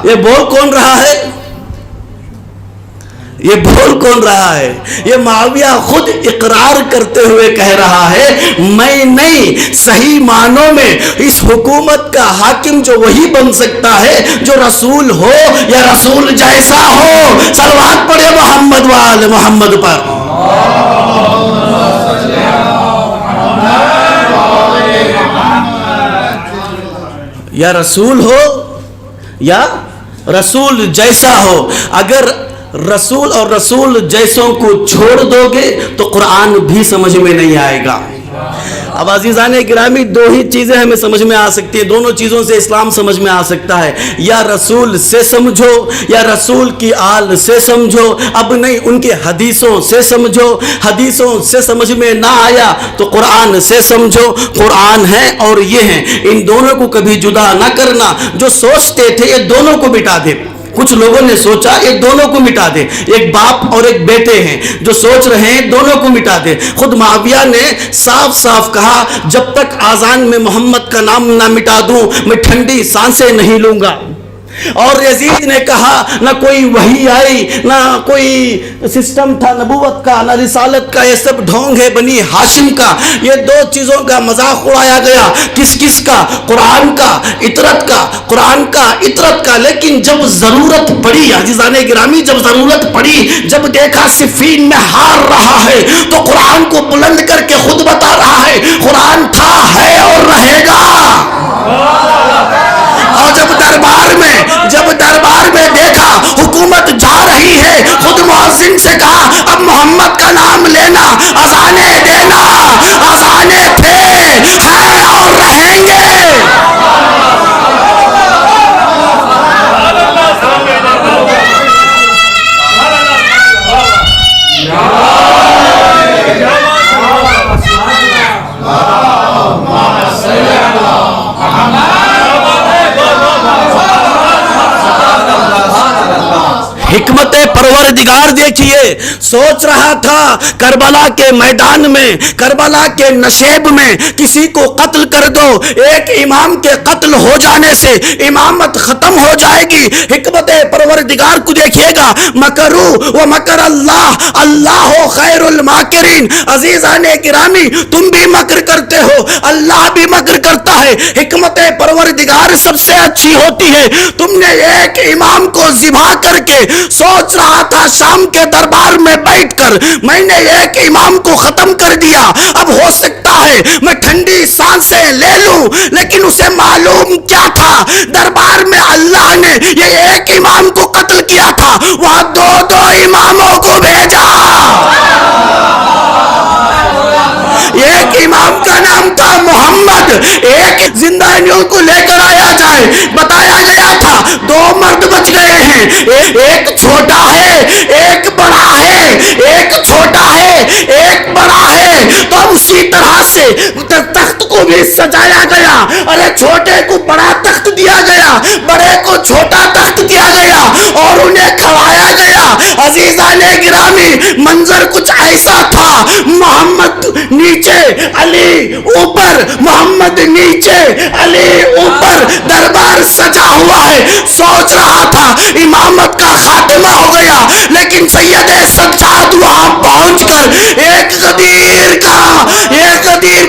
یہ بول کون رہا ہے؟ یہ بول کون رہا ہے؟ یہ معاویہ خود اقرار کرتے ہوئے کہہ رہا ہے میں نہیں، صحیح معنوں میں اس حکومت کا حاکم جو وہی بن سکتا ہے جو رسول ہو یا رسول جیسا ہو۔ صلوات پڑھے محمد وآل محمد پر۔ یا رسول ہو یا رسول جیسا ہو۔ اگر رسول اور رسول جیسوں کو چھوڑ دو گے تو قرآن بھی سمجھ میں نہیں آئے گا۔ اب عزیزان گرامی دو ہی چیزیں ہمیں سمجھ میں آ سکتی ہیں، دونوں چیزوں سے اسلام سمجھ میں آ سکتا ہے، یا رسول سے سمجھو یا رسول کی آل سے سمجھو، اب نہیں ان کے حدیثوں سے سمجھو، حدیثوں سے سمجھ میں نہ آیا تو قرآن سے سمجھو، قرآن ہے اور یہ ہیں، ان دونوں کو کبھی جدا نہ کرنا۔ جو سوچتے تھے یہ دونوں کو مٹا دے، کچھ لوگوں نے سوچا یہ دونوں کو مٹا دے، ایک باپ اور ایک بیٹے ہیں جو سوچ رہے ہیں دونوں کو مٹا دے۔ خود معاویہ نے صاف صاف کہا جب تک آذان میں محمد کا نام نہ مٹا دوں میں ٹھنڈی سانسیں نہیں لوں گا۔ اور یزید نے کہا نہ کوئی وحی آئی، نہ کوئی سسٹم تھا نبوت کا، نہ رسالت کا، یہ سب ڈھونگ ہے بنی ہاشم کا۔ یہ دو چیزوں کا مذاق اڑایا گیا، کس کس کا؟ قرآن کا، اطرت کا، قرآن کا، اطرت کا۔ لیکن جب ضرورت پڑی عزیزان گرامی، جب ضرورت پڑی، جب دیکھا صفین میں ہار رہا ہے تو قرآن کو بلند کر کے خود بتا رہا ہے قرآن تھا، ہے اور رہے گا۔ اور جب دربار میں دیکھا حکومت جا رہی ہے، خود مؤذن سے کہا اب محمد کا نام لینا، اذانیں دینا، اذانیں تھے، ہیں اور رہیں گے۔ حکمت پروردگار دیکھیے، سوچ رہا تھا کربلا کے میدان میں، کربلا کے نشیب میں کسی کو قتل کر دو، ایک امام کے قتل ہو جانے سے امامت ختم ہو جائے گی۔ حکمت پروردگار کو دیکھیے گا، مکرو و مکر اللہ، اللہ خیر الماکرین۔ عزیزان گرامی تم بھی مکر کرتے ہو، اللہ بھی مکر کرتا ہے، حکمت پروردگار سب سے اچھی ہوتی ہے۔ تم نے ایک امام کو ذبح کر کے سوچ رہا تھا شام کے دربار میں بیٹھ کر میں نے ایک امام کو ختم کر دیا، اب ہو سکتا ہے میں ٹھنڈی سانسیں لے لوں، لیکن اسے معلوم کیا تھا دربار میں اللہ نے یہ ایک امام کو قتل کیا تھا، وہاں دو دو اماموں کو بھیجا۔ ایک امام کا نام تھا محمد، ایک زندانیوں کو لے کر آیا جائے، بتایا گیا تھا دو مرد بچ گئے ہیں، ایک چھوٹا ہے ایک بڑا ہے، ایک چھوٹا ہے ایک بڑا ہے۔ تو اسی طرح سے تخت کو بھی سجایا گیا، ارے چھوٹے کو بڑا تخت دیا گیا، بڑے کو چھوٹا تخت دیا گیا اور انہیں کھڑایا گیا۔ عزیزان گرامی منظر کچھ ایسا تھا، محمد نیچے علی اوپر، محمد نیچے علی اوپر، دربار سجا ہوا ہے۔ سوچ رہا تھا امامت کا خاتمہ ہو گیا، لیکن سید سجاد وہاں پہنچ کر ایک غدیر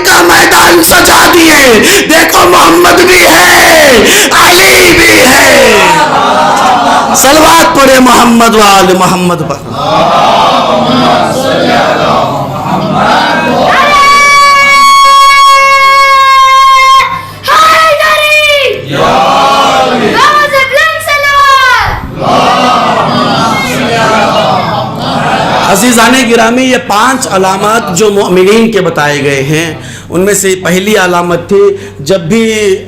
کا میدان سجا دیے۔ دیکھو محمد بھی ہے، علی بھی ہے۔ صلوات پڑھے محمد وآل محمد پر۔ گرامی یہ 5 علامات جو مومنین کے بتائے گئے ہیں ان میں سے پہلی علامت تھی جب بھی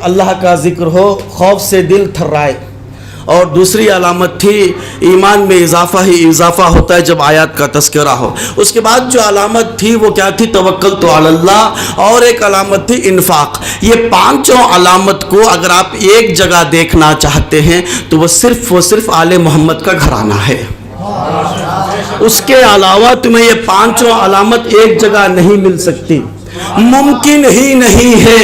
اللہ کا ذکر ہو خوف سے دل تھرائے، اور دوسری علامت تھی ایمان میں اضافہ ہی اضافہ ہوتا ہے جب آیات کا تذکرہ ہو۔ اس کے بعد جو علامت تھی وہ کیا تھی؟ توکلت علی اللہ، اور ایک علامت تھی انفاق۔ یہ 5 علامت کو اگر آپ ایک جگہ دیکھنا چاہتے ہیں تو وہ صرف آل محمد کا گھرانہ ہے۔ اس کے علاوہ تمہیں یہ 5 علامت ایک جگہ نہیں مل سکتی، ممکن ہی نہیں ہے۔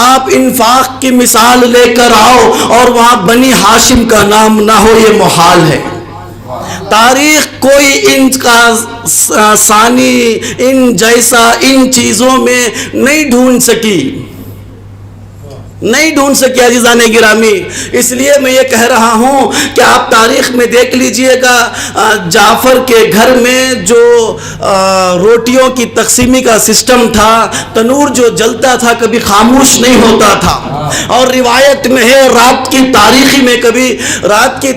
آپ انفاق کی مثال لے کر آؤ اور وہاں بنی ہاشم کا نام نہ ہو، یہ محال ہے۔ تاریخ کوئی ان کا ثانی ان جیسا ان چیزوں میں نہیں ڈھونڈ سکی عزیزان گرامی۔ اس لیے میں یہ کہہ رہا ہوں کہ آپ تاریخ میں دیکھ لیجئے گا، جعفر کے گھر میں جو روٹیوں کی تقسیمی کا سسٹم تھا، تنور جو جلتا تھا کبھی خاموش نہیں ہوتا تھا، اور روایت میں ہے رات کی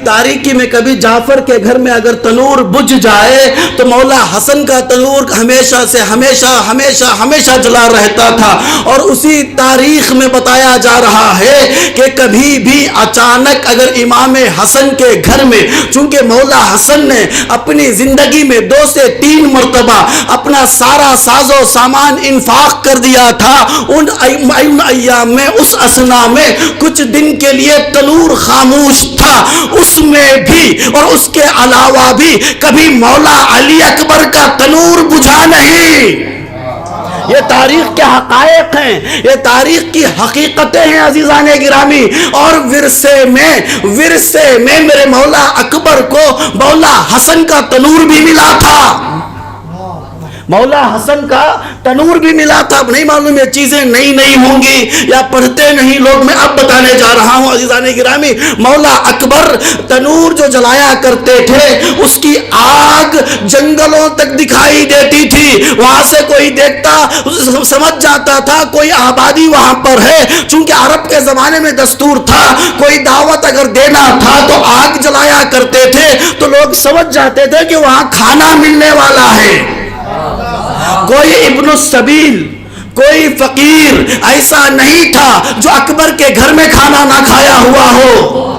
تاریکی میں کبھی جعفر کے گھر میں اگر تنور بجھ جائے تو مولا حسن کا تنور ہمیشہ سے ہمیشہ جلا رہتا تھا۔ اور اسی تاریخ میں بتایا جا رہا ہے کہ کبھی بھی اچانک اگر امام حسن کے گھر میں، چونکہ مولا حسن نے اپنی زندگی میں 2 سے 3 مرتبہ اپنا سارا ساز و سامان انفاق کر دیا تھا، ان ایام میں اس اسنا میں کچھ دن کے لیے تنور خاموش تھا، اس میں بھی اور اس کے علاوہ بھی کبھی مولا علی اکبر کا تنور بجھا نہیں۔ یہ تاریخ کے حقائق ہیں، یہ تاریخ کی حقیقتیں ہیں عزیزان گرامی۔ اور ورثے میں میرے مولا اکبر کو مولا حسن کا تنور بھی ملا تھا، مولا حسن کا تنور بھی ملا تھا۔ اب نہیں معلوم یہ چیزیں نئی ہوں گی یا پڑھتے نہیں لوگ، میں اب بتانے جا رہا ہوں عزیزان گرامی۔ مولا اکبر تنور جو جلایا کرتے تھے اس کی آگ جنگلوں تک دکھائی دیتی تھی، وہاں سے کوئی دیکھتا سمجھ جاتا تھا کوئی آبادی وہاں پر ہے۔ چونکہ عرب کے زمانے میں دستور تھا کوئی دعوت اگر دینا تھا تو آگ جلایا کرتے تھے، تو لوگ سمجھ جاتے تھے کہ وہاں کھانا ملنے والا ہے۔ کوئی ابن السبیل، کوئی فقیر ایسا نہیں تھا جو اکبر کے گھر میں کھانا نہ کھایا ہوا ہو۔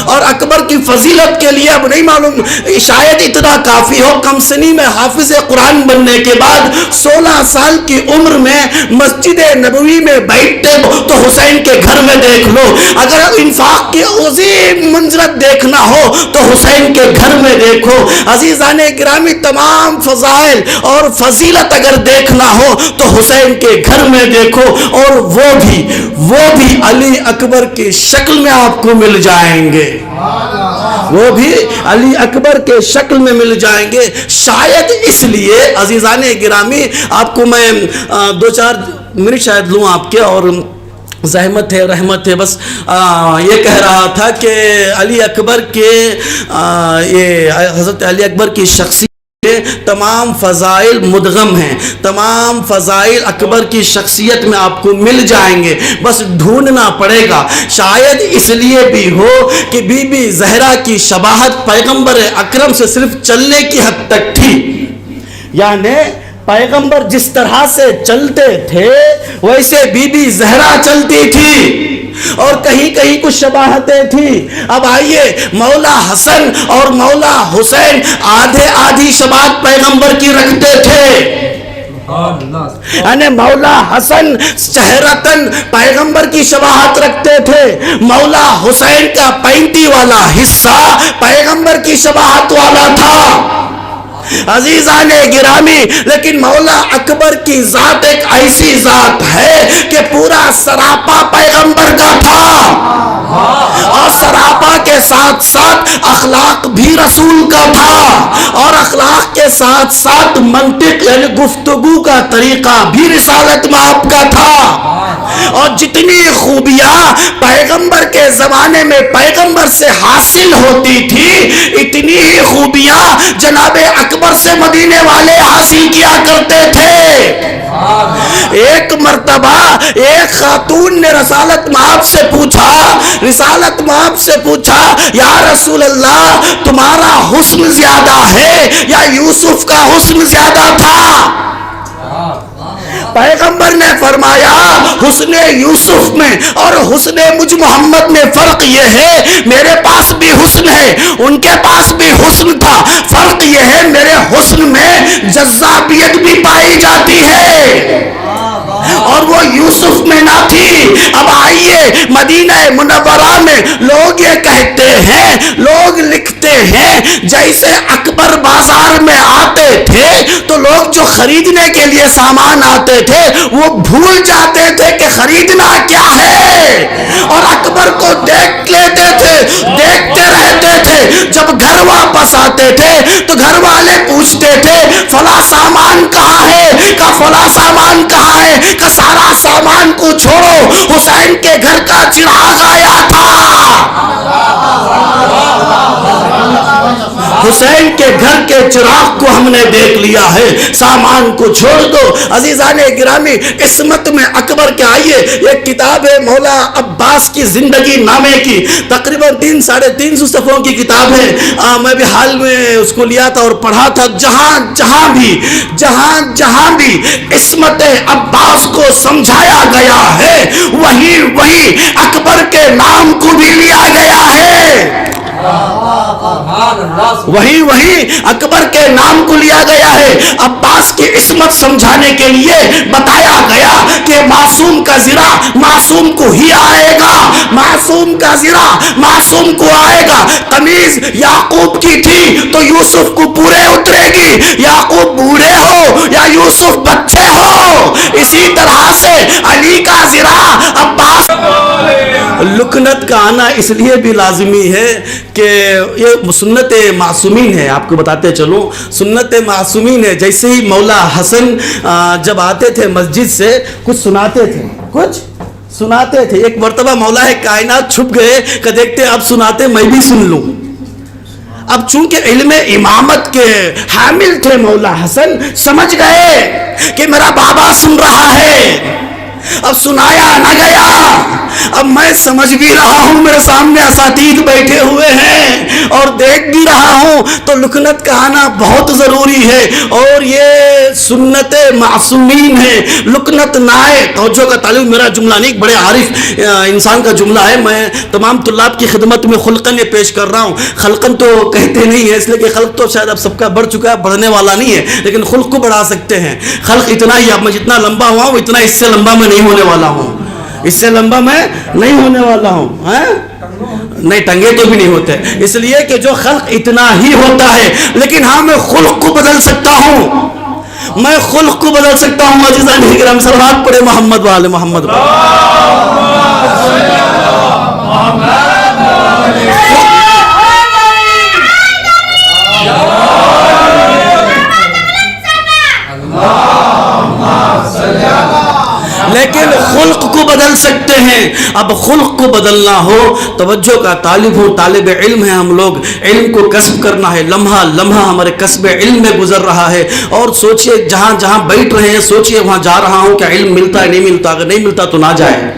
اور اکبر کی فضیلت کے لیے اب نہیں معلوم، شاید اتنا کافی ہو، کم سنی میں حافظ قرآن بننے کے بعد 16 سال کی عمر میں مسجد نبوی میں بیٹھتے تو حسین کے گھر میں دیکھ لو۔ اگر انفاق کی عظیم منزلت دیکھنا ہو تو حسین کے گھر میں دیکھو۔ عزیزان گرامی، تمام فضائل اور فضیلت اگر دیکھنا ہو تو حسین کے گھر میں دیکھو، اور وہ بھی علی اکبر کی شکل میں آپ کو مل جائیں گے، وہ بھی علی اکبر کے شکل میں مل جائیں گے۔ شاید اس لیے عزیزان گرامی آپ کو میں 2-4 منٹ شاید لوں آپ کے، اور زحمت ہے رحمت ہے، بس یہ کہہ رہا تھا کہ علی اکبر کے یہ حضرت علی اکبر کی شخصیت تمام فضائل مدغم ہیں، تمام فضائل اکبر کی شخصیت میں آپ کو مل جائیں گے، بس ڈھونڈنا پڑے گا۔ شاید اس لیے بھی ہو کہ بی بی زہرا کی شباہت پیغمبر اکرم سے صرف چلنے کی حد تک تھی، یعنی پیغمبر جس طرح سے چلتے تھے ویسے بی بی زہرا چلتی تھی، اور کہیں کچھ شباہتیں تھیں۔ اب آئیے، مولا حسن اور مولا حسین آدھی شباہت پیغمبر کی رکھتے تھے، یعنی مولا حسن چہرتن پیغمبر کی شباہت رکھتے تھے، مولا حسین کا 35 والا حصہ پیغمبر کی شباہت والا تھا۔ عزیزان گرامی، لیکن مولا اکبر کی ذات ایک ایسی ذات ہے کہ پورا سراپا پیغمبر کا تھا، اور سراپا کے ساتھ ساتھ اخلاق بھی رسول کا تھا، اور اخلاق کے ساتھ ساتھ منطق یعنی گفتگو کا طریقہ بھی رسالت میں آپ کا تھا۔ اور جتنی خوبیاں پیغمبر کے زمانے میں پیغمبر سے حاصل ہوتی تھی اتنی ہی خوبیاں جناب اکبر سے مدینے والے حاصل کیا کرتے تھے. ایک مرتبہ ایک خاتون نے رسالت مآب سے پوچھا یا رسول اللہ تمہارا حسن زیادہ ہے یا یوسف کا حسن زیادہ تھا؟ پیغمبر نے فرمایا حسن یوسف میں اور حسن مجھ محمد میں فرق یہ ہے میرے پاس بھی حسن ہے ان کے پاس بھی حسن تھا, فرق یہ ہے میرے حسن میں جذابیت بھی پائی جاتی ہے اور وہ یوسف میں نہ تھی. اب آئیے مدینہ منورہ میں لوگ یہ کہتے ہیں, لوگ لکھتے ہیں جیسے اکبر بازار میں آتے تھے تو لوگ جو خریدنے کے لیے سامان آتے تھے وہ بھول جاتے تھے کہ خریدنا کیا ہے اور اکبر کو دیکھ لیتے تھے, دیکھتے رہتے تھے. جب گھر واپس آتے تھے تو گھر والے پوچھتے تھے فلاں سامان کہاں ہے, کا فلاں سامان کہاں ہے, کا سارا سامان کو چھوڑو حسین کے گھر کا چراغ آیا تھا, حسین کے گھر کے چراغ کو ہم نے دیکھ لیا ہے, سامان کو چھوڑ دو. عزیزان گرامی عصمت میں اکبر کے آئیے ایک کتاب ہے مولا عباس کی زندگی نامے کی, تقریباً 300-350 صفحوں کی کتاب ہے. میں بھی حال میں اس کو لیا تھا اور پڑھا تھا. جہاں بھی عصمت عباس کو سمجھایا گیا ہے وہی اکبر کے نام کو بھی لیا گیا ہے, وہی اکبر کے نام کو لیا گیا ہے. عباس کی عصمت سمجھانے کے لیے بتایا گیا کہ معصوم کا زرا معصوم کو ہی آئے گا, معصوم کا زرا معصوم کو آئے گا. قمیض یعقوب کی تھی تو یوسف کو پورے اترے گی, یعقوب بوڑھے ہو یا یوسف بچے ہو. اسی طرح سے علی کا زرا عباس. لکنت کا آنا اس لیے بھی لازمی ہے کہ یہ سنت معصومین ہے. آپ کو بتاتے چلوں سنت معصومین ہے. جیسے ہی مولا حسن جب آتے تھے مسجد سے کچھ سناتے تھے. ایک مرتبہ مولا کائنات چھپ گئے کہ دیکھتے اب سناتے میں بھی سن لوں. اب چونکہ علم امامت کے حامل تھے مولا حسن, سمجھ گئے کہ میرا بابا سن رہا ہے, اب سنایا نہ گیا. اب میں سمجھ بھی رہا ہوں, میرے سامنے اساتید بیٹھے ہوئے ہیں اور دیکھ بھی رہا ہوں, تو لکنت کا آنا بہت ضروری ہے اور یہ سنت معصومین ہے. لکنت نہ آئے توجہ کا طالب, میرا جملہ نہیں, بڑے عارف انسان کا جملہ ہے. میں تمام طلاب کی خدمت میں خلقن یہ پیش کر رہا ہوں. خلقن تو کہتے نہیں ہے اس لیے کہ خلق تو شاید اب سب کا بڑھ چکا ہے, بڑھنے والا نہیں ہے, لیکن خلق کو بڑھا سکتے ہیں. خلق اتنا ہی, اب میں جتنا لمبا ہوا ہوں اتنا اس سے لمبا میں نہیں ہونے والا ہوں, اس سے لمبا میں نہیں ہونے والا ہوں. نہیں ٹنگے تو بھی نہیں ہوتے, اس لیے کہ جو خلق اتنا ہی ہوتا ہے. لیکن ہاں میں خلق کو بدل سکتا ہوں, میں خلق کو بدل سکتا ہوں. عزیزان کرام صلوات پڑھے محمد والے محمد. لیکن خلق کو بدل سکتے ہیں. اب خلق کو بدلنا ہو, توجہ کا طالب ہو, طالب علم ہے ہم لوگ, علم کو کسب کرنا ہے. لمحہ لمحہ ہمارے کسب علم میں گزر رہا ہے اور سوچئے جہاں بیٹھ رہے ہیں سوچئے وہاں جا رہا ہوں کہ علم ملتا ہے نہیں ملتا, اگر نہیں ملتا تو نہ جائے,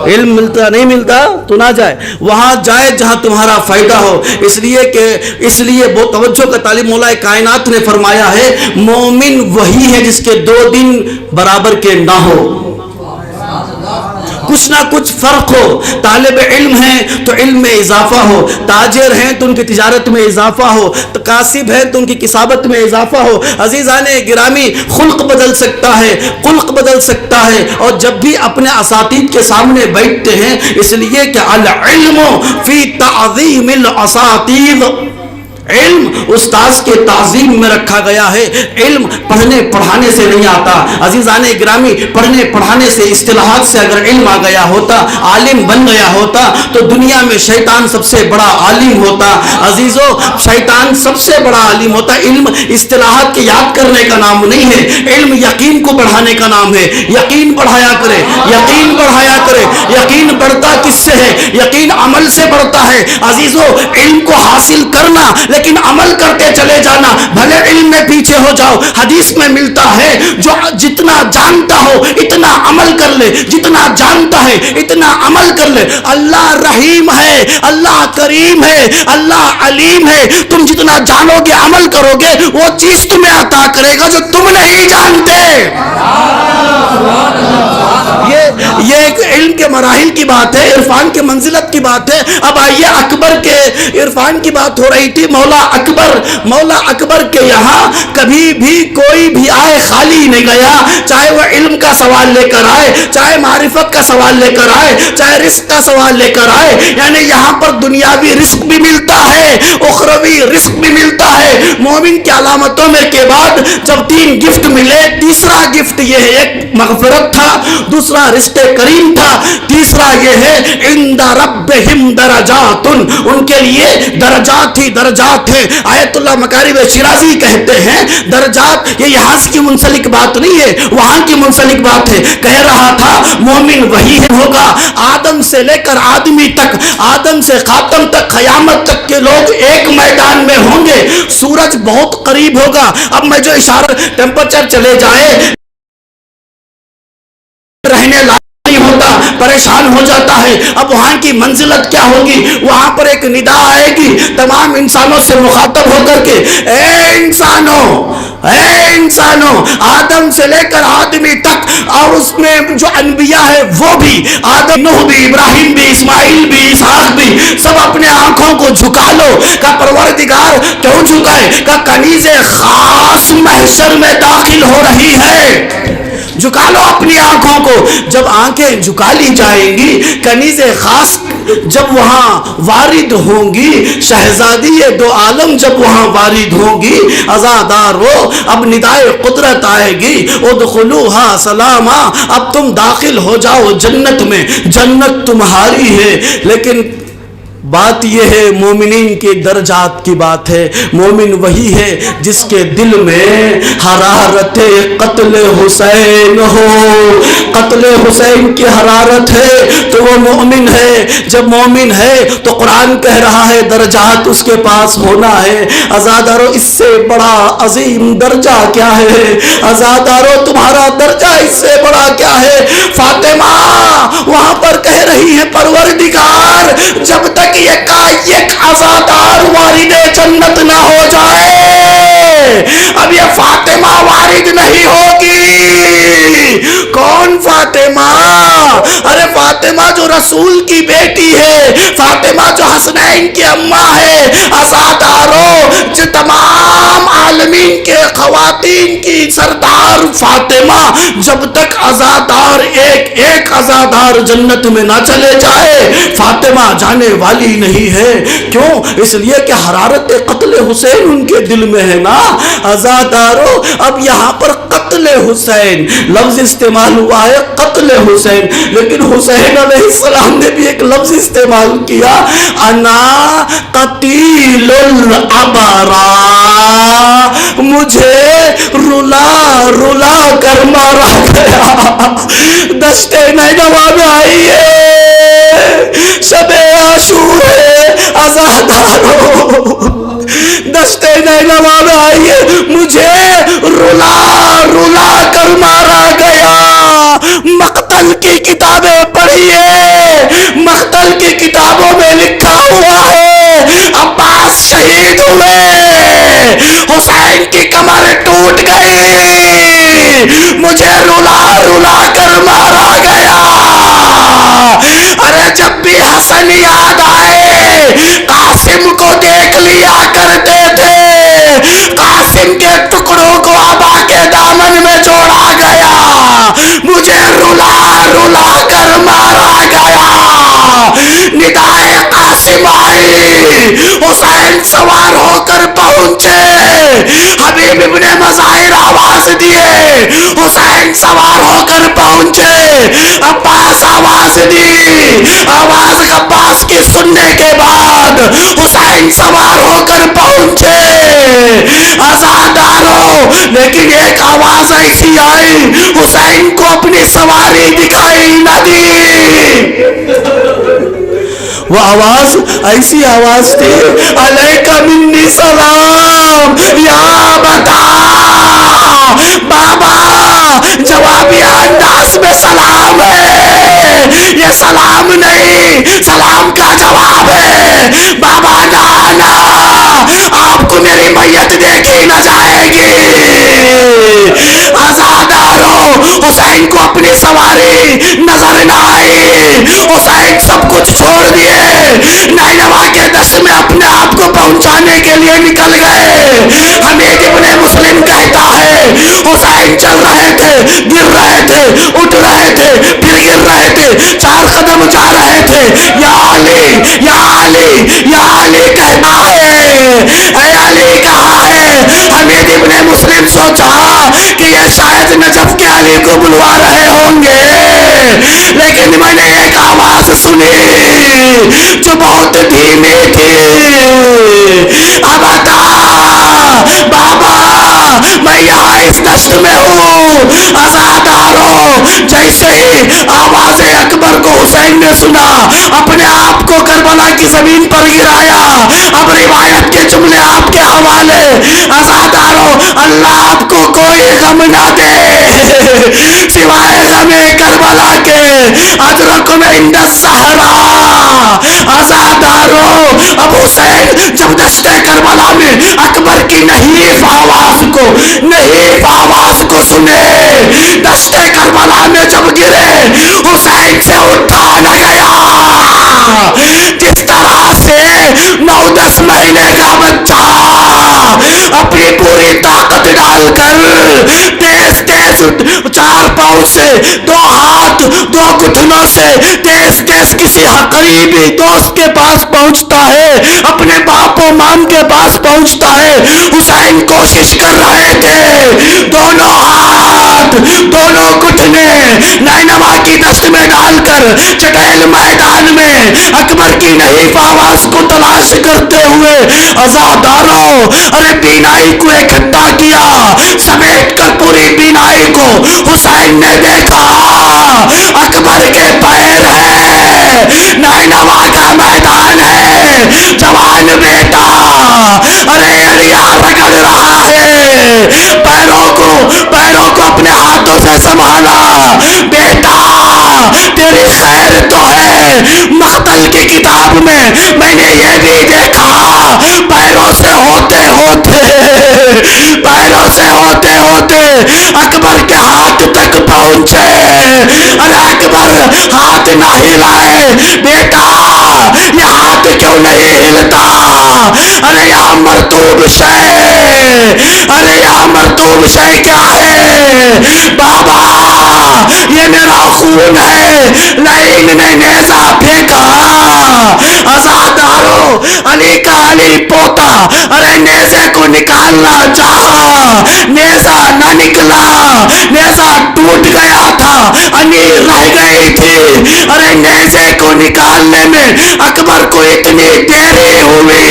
علم ملتا نہیں ملتا تو نہ جائے, وہاں جائے جہاں تمہارا فائدہ ہو. اس لیے وہ توجہ کا طالب مولا کائنات نے فرمایا ہے مومن وہی ہے جس کے 2 دن برابر کے نہ ہو, کچھ نہ کچھ فرق ہو. طالب علم ہیں تو علم میں اضافہ ہو, تاجر ہیں تو ان کی تجارت میں اضافہ ہو, کاسب ہیں تو ان کی کسابت میں اضافہ ہو. عزیزان گرامی خلق بدل سکتا ہے, خلق بدل سکتا ہے. اور جب بھی اپنے اساتید کے سامنے بیٹھتے ہیں اس لیے کہ العلم فی تعظیم الاساتید, علم استاذ کے تعظیم میں رکھا گیا ہے. علم پڑھنے پڑھانے سے نہیں آتا. عزیزان گرامی، پڑھنے پڑھانے سے، اصطلاحات سے اگر علم آ گیا ہوتا، عالم بن گیا ہوتا، تو دنیا میں شیطان سب سے بڑا عالم ہوتا. عزیزو، شیطان سب سے بڑا عالم ہوتا. علم اصطلاحات کے یاد کرنے کا نام نہیں ہے، علم یقین کو بڑھانے کا نام ہے. یقین بڑھایا کرے، یقین بڑھایا کرے. یقین بڑھتا کس سے ہے؟ یقین عمل سے بڑھتا ہے. عزیزو، علم کو حاصل کرنا لیکن عمل کرتے چلے جانا. بھلے علم میں پیچھے ہو جاؤ، حدیث میں ملتا ہے جو جتنا جانتا ہو اتنا عمل کر لے، جتنا جانتا ہے اتنا عمل کر لے. اللہ رحیم ہے، اللہ کریم ہے، اللہ علیم ہے. تم جتنا جانو گے، عمل کرو گے، وہ چیز تمہیں عطا کرے گا جو تم نہیں جانتے. یہ ایک علم کے مراحل کی بات ہے، عرفان کے منزلت کی بات ہے. اب آئیے، اکبر کے عرفان کی بات ہو رہی تھی. مولا اکبر کے یہاں کبھی بھی کوئی بھی آئے خالی نہیں گیا، چاہے وہ علم کا سوال لے کر آئے، چاہے معرفت کا سوال لے کر آئے، چاہے رزق کا سوال لے کر آئے. یعنی یہاں پر دنیاوی رزق بھی ملتا ہے، اخروی رزق بھی ملتا ہے. مومن کی علامتوں میں کے بعد جب 3 گفٹ ملے، تیسرا گفٹ یہ ہے، ایک مغفرت تھا، دوسرا رزق کریم تھا، تیسرا یہ ہے عند ربہم درجات. ان کے لیے درجات ہی درجات ہیں. آیت اللہ مکارم شیرازی کہتے ہیں درجات یہ یہاں کی منسلک بات نہیں ہے، وہاں کی منسلک بات ہے. کہہ رہا تھا مومن وہی ہوگا، آدم سے لے کر آدمی تک، آدم سے خاتم تک، قیامت تک کے لوگ ایک میدان میں ہوں گے. سورج بہت قریب ہوگا. اب میں جو اشارہ، ٹیمپریچر چلے جائے، رہنے لائق نہیں ہوتا، پریشان ہو جاتا ہے. اب وہاں کی منزلت کیا ہوگی؟ وہاں پر ایک ندا آئے گی تمام انسانوں سے مخاطب ہو کر کے، اے انسانوں، آدم سے لے کر آدمی تک، اور اس میں جو انبیاء ہے وہ بھی، آدم، نوح بھی، ابراہیم بھی، اسماعیل بھی، اسحاق بھی، سب اپنے آنکھوں کو جھکا لو. کا پروردگار کیوں جھکائے؟ کا کنیز خاص محشر میں داخل ہو رہی ہے. جھکا لو اپنی آنکھوں کو. جب آنکھیں جھکا لی جائیں گی، کنیز خاص جب وہاں وارد ہوں گی، شہزادی دو عالم جب وہاں وارد ہوں گی، عزادارو، اب ندائے قدرت آئے گی، ادخلوہا سلاما، اب تم داخل ہو جاؤ جنت میں، جنت تمہاری ہے. لیکن بات یہ ہے، مومنین کے درجات کی بات ہے. مومن وہی ہے جس کے دل میں حرارت قتل حسین ہو. قتل حسین کی حرارت ہے تو وہ مومن ہے. جب مومن ہے تو قرآن کہہ رہا ہے درجات اس کے پاس ہونا ہے. عزادارو، اس سے بڑا عظیم درجہ کیا ہے؟ عزادارو، تمہارا درجہ اس سے بڑا کیا ہے؟ فاطمہ وہاں پر کہہ رہی ہے پروردگار، جب تک یک عزادار وارد جنت نہ ہو جائے، اب یہ فاطمہ وارد نہیں ہوگی. کون فاطمہ؟ ارے فاطمہ جو رسول کی بیٹی ہے، فاطمہ جو حسنین کی اماں ہے. عزادارو، جو تمام عالمین کے خواتین کی سردار فاطمہ، جب تک عزادار ایک عزادار جنت میں نہ چلے جائے، فاطمہ جانے والی نہیں ہے. کیوں؟ اس لیے کہ حرارت قتل حسین ان کے دل میں ہے نا. عزادارو، اب یہاں پر قتل حسین لفظ استعمال ہوا ہے، قتل حسین، لیکن حسین علیہ السلام نے بھی ایک لفظ استعمال کیا، انا قتیل الابرار، مجھے رلا کر مارا گیا. دشتے نینوا میں آئی ہے، شب عاشور ہے. عزادارو، دشتے نینوا میں آئی ہے، مجھے رلا کر مارا گیا. مقتل کی کتابیں پڑھیے، مقتل کی کتابوں میں لکھا ہوا ہے عباس شہید ہوئے، حسین کی کمر ٹوٹ گئی، مجھے رلا کر مارا گیا. ارے جب بھی حسن یاد آئے، قاسم کو دیکھ لیا کرتے تھے، قاسم کے ٹکڑوں کو ابا کے دامن میں جوڑا گیا، مجھے رلا کر مارا گیا. ندائے قاسم قاسم آئی، حسین سوار ہو کر پہنچے، حبیب ابن مظاہر آواز دیے، حسین سوار ہو کر پہنچے، عباس آواز دی، آواز عباس کی سننے کے بعد حسین سوار ہو کر پہنچے، عزادارو، لیکن ایک آواز ایسی آئی، حسین کو اپنی سواری دکھائی نہ دی۔ وہ آواز ایسی آواز تھی، علیک منی سلام یا بتا، بابا جوابی انداز میں سلام ہے، یہ سلام نہیں، سلام کا جواب ہے، بابا نانا آپ کو میری میت دیکھی نہ جائے گی۔ عزادارو، حسین کو اپنی سواری نظر نہ آئی، حسین سب کچھ چھوڑ دیے، نینوا کے دشت میں اپنے آپ کو پہنچانے کے لیے نکل گئے۔ حمید ابن مسلم کہتا ہے حسین چل رہے تھے، گر رہے تھے، اٹھ رہے تھے، پھر گر رہے تھے، 4 قدم جا رہے تھے، یا علی یا علی یا علی کہتا ہے، اے علی کہاں ہے؟ حمید ابن مسلم سوچا کہ یہ شاید نجف کے علی کو بلوا رہے ہوں گے، لیکن میں نے ایک آواز سنی جو بہت دھیمی تھی، ابتا بابا میں یہاں اس دشت میں ہوں۔ عزادارو، جیسے ہی آواز اکبر کو حسین نے سنا، اپنے آپ کو کربلا کی زمین پر گرایا۔ اب روایت کے جملے آپ کے حوالے۔ عزادارو، اللہ آپ کو کوئی غم نہ دے سوائے غم کربلا کے، اجرکم عند الصحرا۔ عزادارو، اب حسین جب دشت کربلا میں اکبر کی نحیف آواز کو سنے، دشت کربلا میں جب گرے، حسین سے اٹھا نہ گیا۔ جس طرح سے 9-10 مہینے کا بچہ اپنی پوری طاقت ڈال کر تیز 4 پاؤں سے 2 ہاتھ 2 گھٹنوں سے تیز کسی قریبی دوست کے پاس پہنچتا ہے، اپنے باپ و مام کے پاس پہنچتا ہے، حسین کوشش کر رہے تھے دونوں ہاتھ 2 گھٹنے نینوا کی دشت میں ڈال کر چٹیل میدان میں اکبر کی نحیف آواز کو تلاش کرتے ہوئے۔ عزادارو، ارے بینائی کو اکٹھا کیا، سمیٹ کر پوری بینائی کو حسین نے دیکھا، اکبر کے پیر ہے، نینوا کا میدان ہے، جوان بیٹا، ارے علیہ رگڑ رہا ہے، پیروں کو اپنے ہاتھوں سے سنبھالا، بیٹا تیری خیر تو ہے، مقتل کی کتاب میں نے یہ بھی دیکھا، پیروں سے ہوتے اکبر کے ہاتھ تک پہنچے۔ ارے اکبر ہاتھ نہ ہلائے، بیٹا یہ ہاتھ کیوں نہیں ہلتا؟ ارے یا مرطوب شے کیا ہے؟ بابا یہ میرا خون ہے، لعین نے نیزہ پھینکا۔ عزادارو، علی کا علی پوتا، ارے نیزے کو نکالنا چاہا، نیزہ نہ نکلا، نیزہ ٹوٹ گیا تھا، انی رہ گئی تھی۔ ارے نیزے کو نکالنے میں اکبر کو اتنی دیری ہوئی،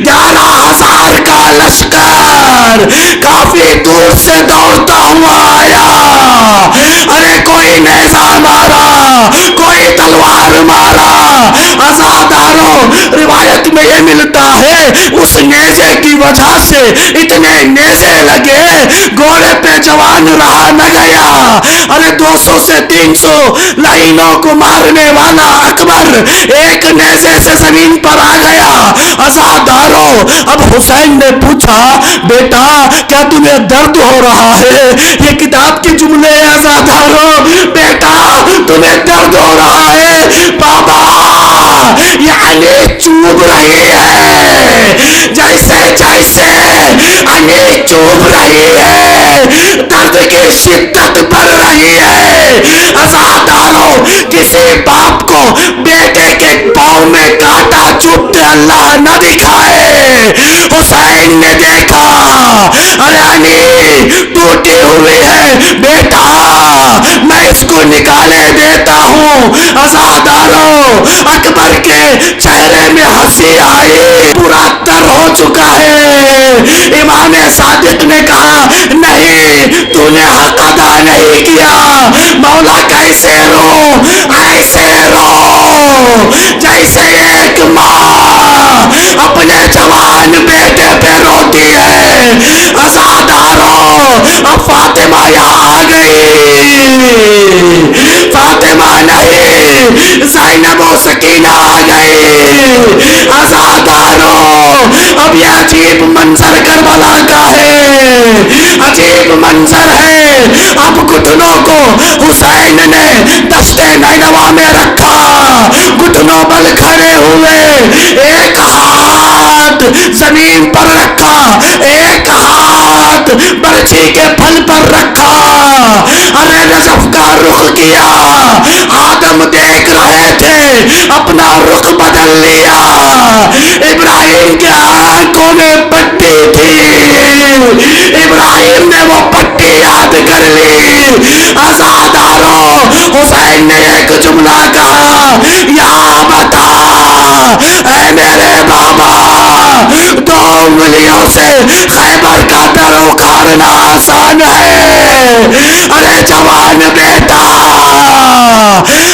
11,000 کا لشکر کافی دور سے دوڑتا ہوا آیا۔ ارے کوئی نیزہ مارا، کوئی تلوار مارا۔ عزادارو، روایت میں یہ ملتا ہے اس نیزے کی وجہ سے اتنے نیزے لگے، گھوڑے پہ جوان رہا نہ گیا۔ ارے 200 سے 300 لائنوں کو مارنے والا اکبر ایک نیزے سے زمین پر آ گیا۔ عزادارو، اب حسین نے پوچھا، بیٹا کیا تمہیں درد ہو رہا ہے؟ یہ کتاب کے جملے ہیں عزادارو، بیٹا تمہیں درد ہو رہا ہے؟ بابا یہ علی چوب رہی ہے، جیسے علی چوب رہی ہے، درد کی شدت بڑھ رہی ہے۔ عزادارو، کسی باپ کو بیٹے کے پاؤں میں کاٹ اللہ نہ دکھائے. حسین نے دیکھا ارے علی ٹوٹی ہوئی ہے بیٹا, میں اس کو نکالے دیتا ہوں. عزاداروں, اکبر کے چہرے میں ہنسی آئی, پورا تر ہو چکا ہے. امام صادق نے کہا نہیں, تو نے حق ادا نہیں کیا. مولا کیسے رو, ایسے رو جیسے ایک ماں اپنے جوان بیٹے پہ روتی ہے. عزاداروں, اب فاطمہ یہاں آ گئی. فاطمہ نہیں, زینب و سکینہ آ گئی. عزاداروں, اب یہ عجیب منظر کربلا کا ہے, عجیب منظر ہے. اب گھٹنوں کو حسین نے دشت نینوا میں رکھا, گھٹنوں پر کھڑے ہوئے, ایک ہاتھ زمین پر رکھا, ایک ہاتھ برچھی کے پھل پر رکھا. ارے نجف کا رخ کیا, آدم دیکھ رہے تھے, اپنا رخ بدل لیا. ابراہیم کے آنکھوں میں پٹی تھی, ابراہیم نے وہ پٹی یاد کر لی. عزاداروں, حسین نے ایک جملہ کہا, یا بتا اے میرے بابا, 2 انگلیوں سے خیبر کا در اکھاڑنا آسان ہے. ارے جوان بیٹا,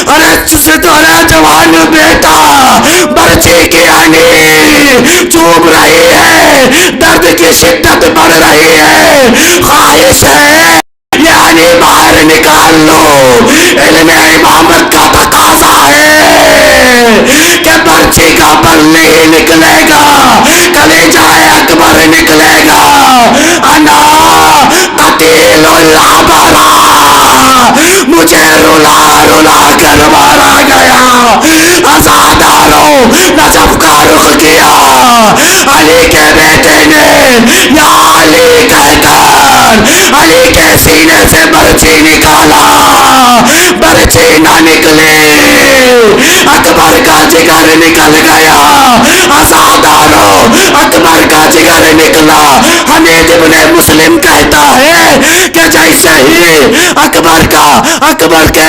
ارے جوان بیٹا, برچی کی علی چوب رہی ہے, درد کی شدت بڑھ رہی ہے, خواہش ہے یعنی باہر نکال لو. علم امامت کا تقاضا ہے کہ برچی کا بل نہیں نکلے گا, کلیجہ اکبر نکلے گا. انا قتیل العبرا, مجھے رلا رلا کر مارا گیا. عزاداروں, نجف کا رخ کیا, علی کے بیٹے نے یا علی کہہ کر علی کے سینے سے برچی نکالا. برچی نہ نکلی, اکبر کا جگر نکل گیا. عزاداروں, اکبر کا جگر نکلا. حمید ابن مسلم کہتا ہے کہ جیسے ہی اکبر کے